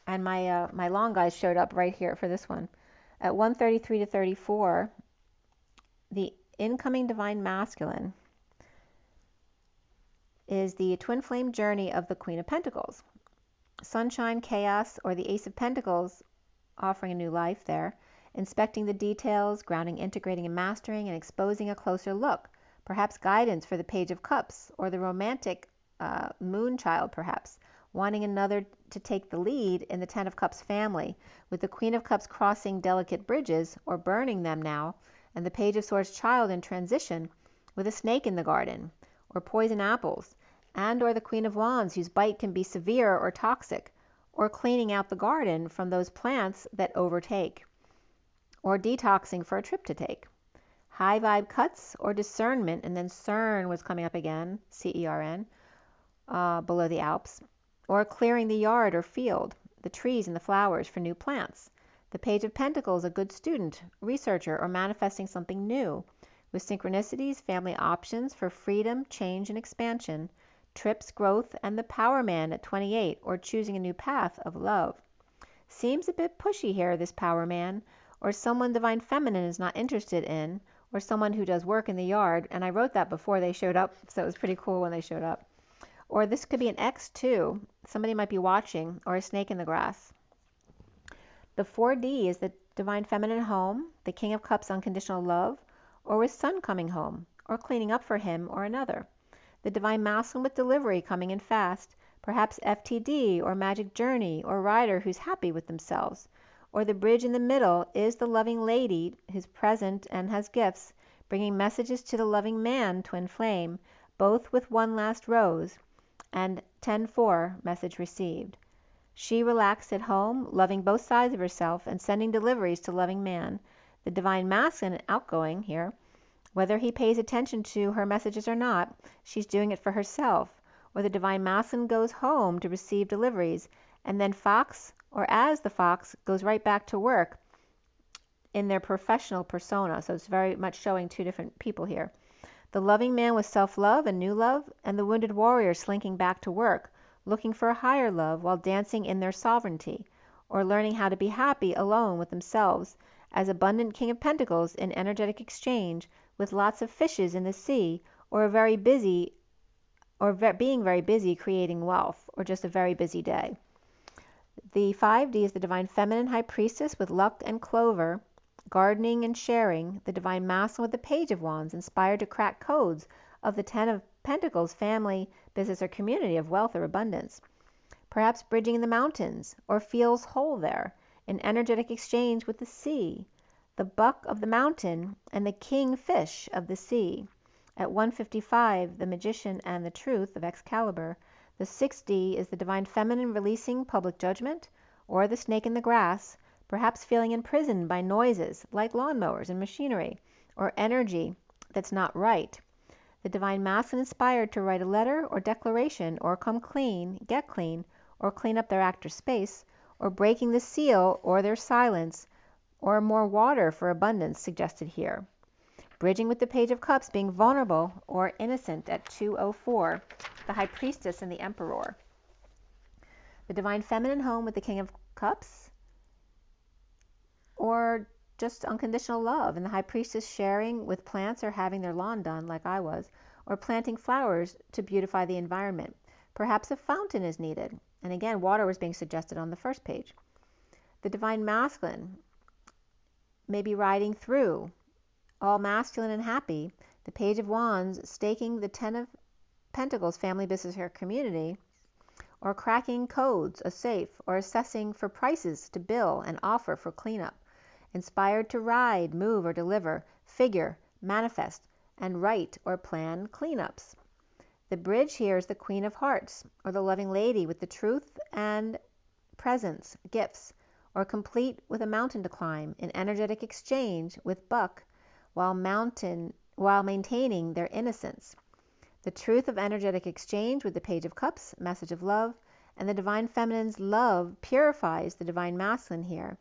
and my long guys showed up right here for this one. At 1:33 to 34, the incoming divine masculine is the twin flame journey of the Queen of Pentacles. Sunshine, chaos, or the Ace of Pentacles offering a new life there. Inspecting the details, grounding, integrating, and mastering, and exposing a closer look. Perhaps guidance for the Page of Cups, or the romantic moon child, perhaps. Wanting another to take the lead in the Ten of Cups family, with the Queen of Cups crossing delicate bridges, or burning them now, and the Page of Swords child in transition, with a snake in the garden, or poison apples, and or the Queen of Wands, whose bite can be severe or toxic, or cleaning out the garden from those plants that overtake, or detoxing for a trip to take. High vibe cuts or discernment, and then CERN was coming up again, CERN, below the Alps, or clearing the yard or field, the trees and the flowers for new plants. The Page of Pentacles, a good student, researcher, or manifesting something new, with synchronicities, family options for freedom, change, and expansion, trips, growth, and the Power Man at 28, or choosing a new path of love. Seems a bit pushy here, this Power Man, or someone divine feminine is not interested in, or someone who does work in the yard, and I wrote that before they showed up, so it was pretty cool when they showed up. Or this could be an ex too. Somebody might be watching, or a snake in the grass. The 4D is the divine feminine home, the King of Cups unconditional love, or with Sun coming home, or cleaning up for him or another. The divine masculine with delivery coming in fast, perhaps FTD or magic journey or rider who's happy with themselves. Or the bridge in the middle is the loving lady who's present and has gifts, bringing messages to the loving man, twin flame, both with one last rose, and 10-4 message received. She relaxed at home, loving both sides of herself and sending deliveries to loving man. The divine masculine outgoing here, whether he pays attention to her messages or not, she's doing it for herself. Or the divine masculine goes home to receive deliveries, and then Fox, or as the Fox, goes right back to work in their professional persona. So it's very much showing two different people here. The loving man with self-love and new love, and the wounded warrior slinking back to work, looking for a higher love while dancing in their sovereignty, or learning how to be happy alone with themselves, as abundant King of Pentacles in energetic exchange, with lots of fishes in the sea, or being very busy creating wealth, or just a very busy day. The 5D is the divine feminine high priestess with luck and clover, gardening and sharing, the divine masculine with the Page of Wands, inspired to crack codes of the 10 of Pentacles family, business, or community of wealth or abundance. Perhaps bridging in the mountains, or feels whole there, in energetic exchange with the sea, the buck of the mountain, and the king fish of the sea. At 155, the magician and the truth of Excalibur. The 6D is the divine feminine releasing public judgment, or the snake in the grass, perhaps feeling imprisoned by noises like lawnmowers and machinery, or energy that's not right. The divine masculine inspired to write a letter or declaration, or come clean, get clean, or clean up their actor space, or breaking the seal or their silence, or more water for abundance suggested here. Bridging with the Page of Cups, being vulnerable or innocent at 204, the High Priestess and the Emperor. The divine feminine home with the King of Cups, or just unconditional love, and the High Priestess sharing with plants or having their lawn done like I was, or planting flowers to beautify the environment. Perhaps a fountain is needed, and again water was being suggested on the first page. The divine masculine may be riding through, all masculine and happy, the Page of Wands staking the 10 of Pentacles family, business, or community, or cracking codes, a safe, or assessing for prices to bill and offer for cleanup. Inspired to ride, move, or deliver, figure, manifest, and write or plan cleanups. The bridge here is the Queen of Hearts, or the loving lady with the truth and presence, gifts, or complete with a mountain to climb in energetic exchange with Buck while maintaining their innocence. The truth of energetic exchange with the Page of Cups, message of love, and the divine feminine's love purifies the divine masculine here.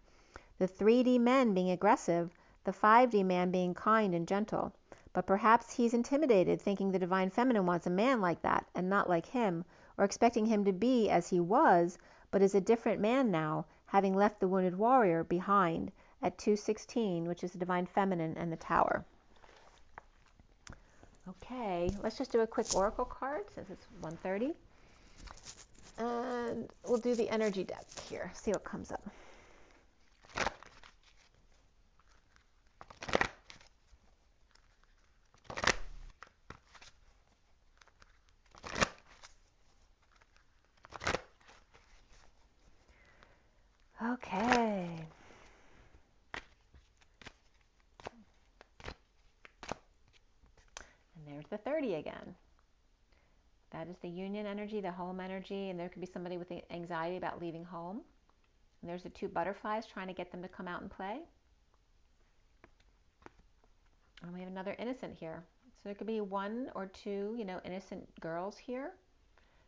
The 3D men being aggressive, the 5D man being kind and gentle. But perhaps he's intimidated, thinking the divine feminine wants a man like that and not like him, or expecting him to be as he was, but is a different man now, having left the wounded warrior behind at 216, which is the divine feminine and the Tower. Okay, let's just do a quick oracle card since it's 1:30. And we'll do the energy deck here, see what comes up. Okay. And there's the 30 again. That is the union energy, the home energy, and there could be somebody with anxiety about leaving home. And there's the two butterflies trying to get them to come out and play. And we have another innocent here. So there could be one or two, innocent girls here.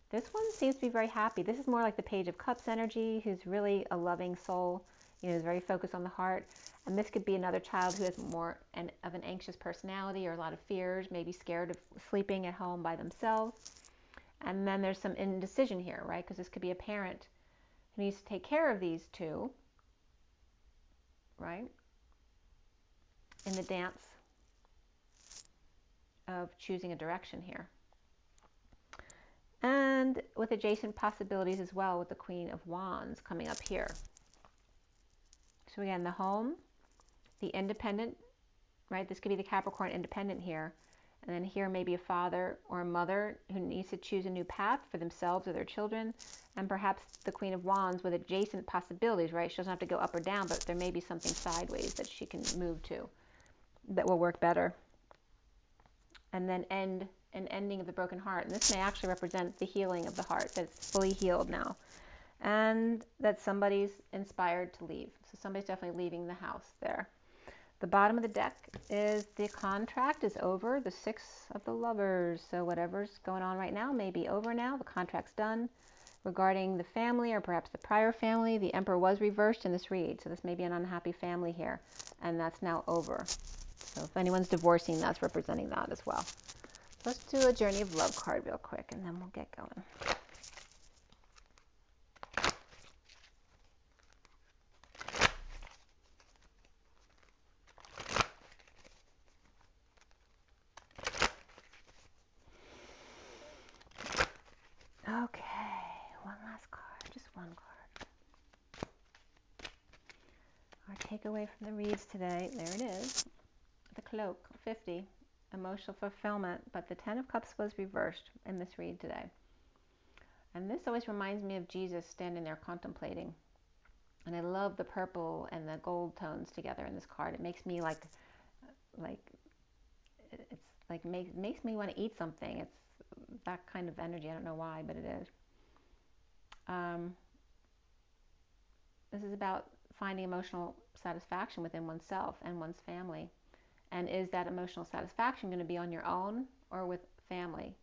This one seems to be very happy. This is more like the Page of Cups energy, who's really a loving soul, is very focused on the heart. And this could be another child who has more of an anxious personality or a lot of fears, maybe scared of sleeping at home by themselves. And then there's some indecision here, right? Because this could be a parent who needs to take care of these two, right? In the dance of choosing a direction here. And with adjacent possibilities as well with the Queen of Wands coming up here. So again, the home, the independent, right? This could be the Capricorn independent here. And then here maybe a father or a mother who needs to choose a new path for themselves or their children. And perhaps the Queen of Wands with adjacent possibilities, right? She doesn't have to go up or down, but there may be something sideways that she can move to that will work better. And then an ending of the broken heart. And this may actually represent the healing of the heart that's fully healed now. And that somebody's inspired to leave. So somebody's definitely leaving the house there. The bottom of the deck is the contract is over, the Six of the Lovers. So whatever's going on right now may be over now. The contract's done. Regarding the family or perhaps the prior family, the Emperor was reversed in this read. So this may be an unhappy family here. And that's now over. So if anyone's divorcing, that's representing that as well. Let's do a Journey of Love card real quick and then we'll get going. Okay, one last card, just one card. Our takeaway from the reads today, there it is. The Cloak, 50, emotional fulfillment, but the Ten of Cups was reversed in this read today. And this always reminds me of Jesus standing there contemplating. And I love the purple and the gold tones together in this card. It makes me makes me want to eat something. It's that kind of energy. I don't know why, but it is. This is about finding emotional satisfaction within oneself and one's family. And is that emotional satisfaction going to be on your own or with family,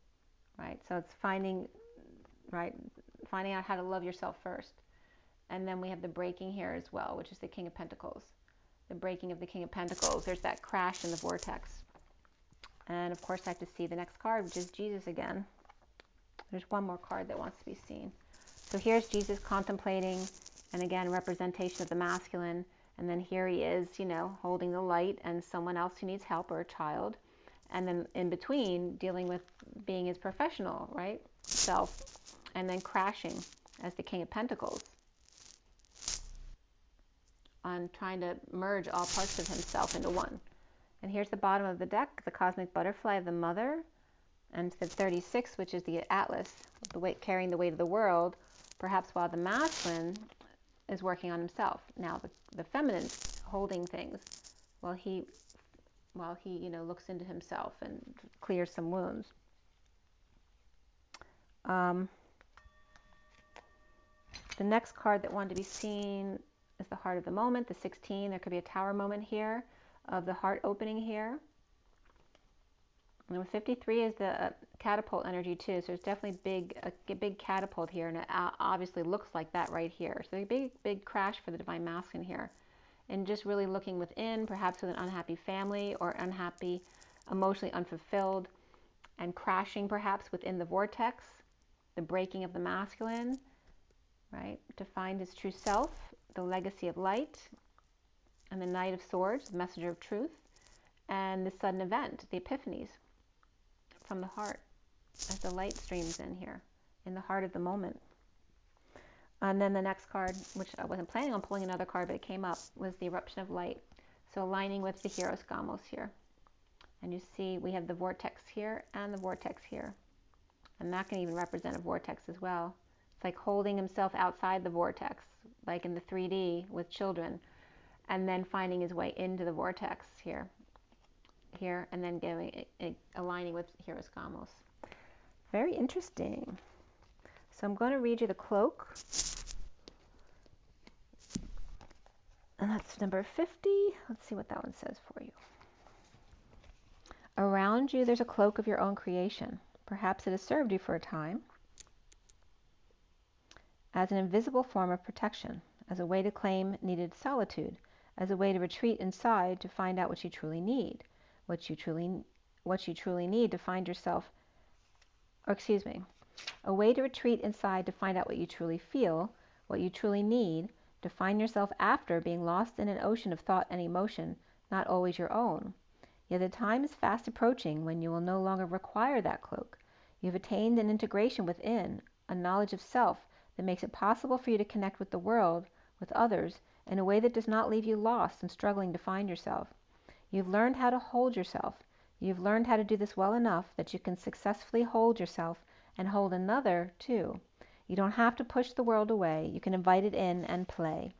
right? So it's finding out how to love yourself first. And then we have the breaking here as well, which is the King of Pentacles. The breaking of the King of Pentacles. There's that crash in the vortex. And of course I have to see the next card, which is Jesus again. There's one more card that wants to be seen. So here's Jesus contemplating, and again, representation of the masculine. And then here he is, holding the light and someone else who needs help or a child. And then in between, dealing with being his professional, right, self. And then crashing as the King of Pentacles on trying to merge all parts of himself into one. And here's the bottom of the deck, the cosmic butterfly of the mother, and the 36, which is the Atlas, the weight, carrying the weight of the world, perhaps while the masculine is working on himself. Now the feminine's holding things while he looks into himself and clears some wounds. The next card that wanted to be seen is the Heart of the Moment, the 16. There could be a Tower moment here of the heart opening here. And 53 is the catapult energy too. So there's definitely a big catapult here, and it obviously looks like that right here. So a big crash for the Divine Masculine here. And just really looking within, perhaps with an unhappy family or unhappy, emotionally unfulfilled, and crashing perhaps within the vortex, the breaking of the masculine, right? To find his true self, the legacy of light, and the Knight of Swords, the messenger of truth, and the sudden event, the epiphanies. from the heart as the light streams in here, in the heart of the moment. And then the next card, which I wasn't planning on pulling another card, but it came up, was the eruption of light. So aligning with the Hieros Gamos here. And you see we have the vortex here and the vortex here. And that can even represent a vortex as well. It's like holding himself outside the vortex, like in the 3D with children, and then finding his way into the vortex here, and then aligning with Hieros Gamos. Very interesting. So I'm going to read you the cloak. And that's number 50. Let's see what that one says for you. Around you, there's a cloak of your own creation. Perhaps it has served you for a time as an invisible form of protection, as a way to claim needed solitude, as a way to retreat inside to find out what you truly need, what you truly need to find yourself, or excuse me, a way to retreat inside to find out what you truly feel, what you truly need, to find yourself after being lost in an ocean of thought and emotion, not always your own. Yet the time is fast approaching when you will no longer require that cloak. You've attained an integration within, a knowledge of self that makes it possible for you to connect with the world, with others, in a way that does not leave you lost and struggling to find yourself. You've learned how to hold yourself. You've learned how to do this well enough that you can successfully hold yourself and hold another too. You don't have to push the world away. You can invite it in and play.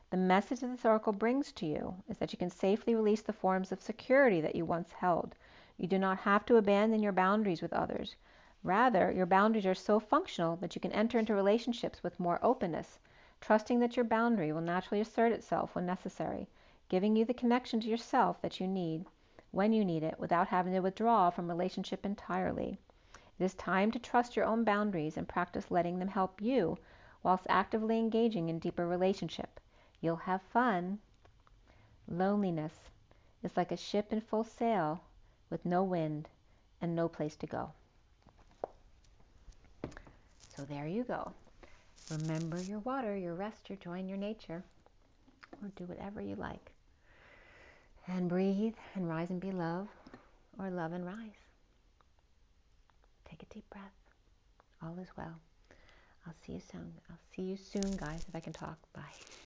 The message that this oracle brings to you is that you can safely release the forms of security that you once held. You do not have to abandon your boundaries with others. Rather, your boundaries are so functional that you can enter into relationships with more openness, trusting that your boundary will naturally assert itself when necessary, giving you the connection to yourself that you need when you need it without having to withdraw from relationship entirely. It is time to trust your own boundaries and practice letting them help you whilst actively engaging in deeper relationship. You'll have fun. Loneliness is like a ship in full sail with no wind and no place to go. So there you go. Remember your water, your rest, your joy, and your nature. Or do whatever you like. And breathe and rise and be love, or love and rise. Take a deep breath. All is well. I'll see you soon. Guys, if I can talk. Bye.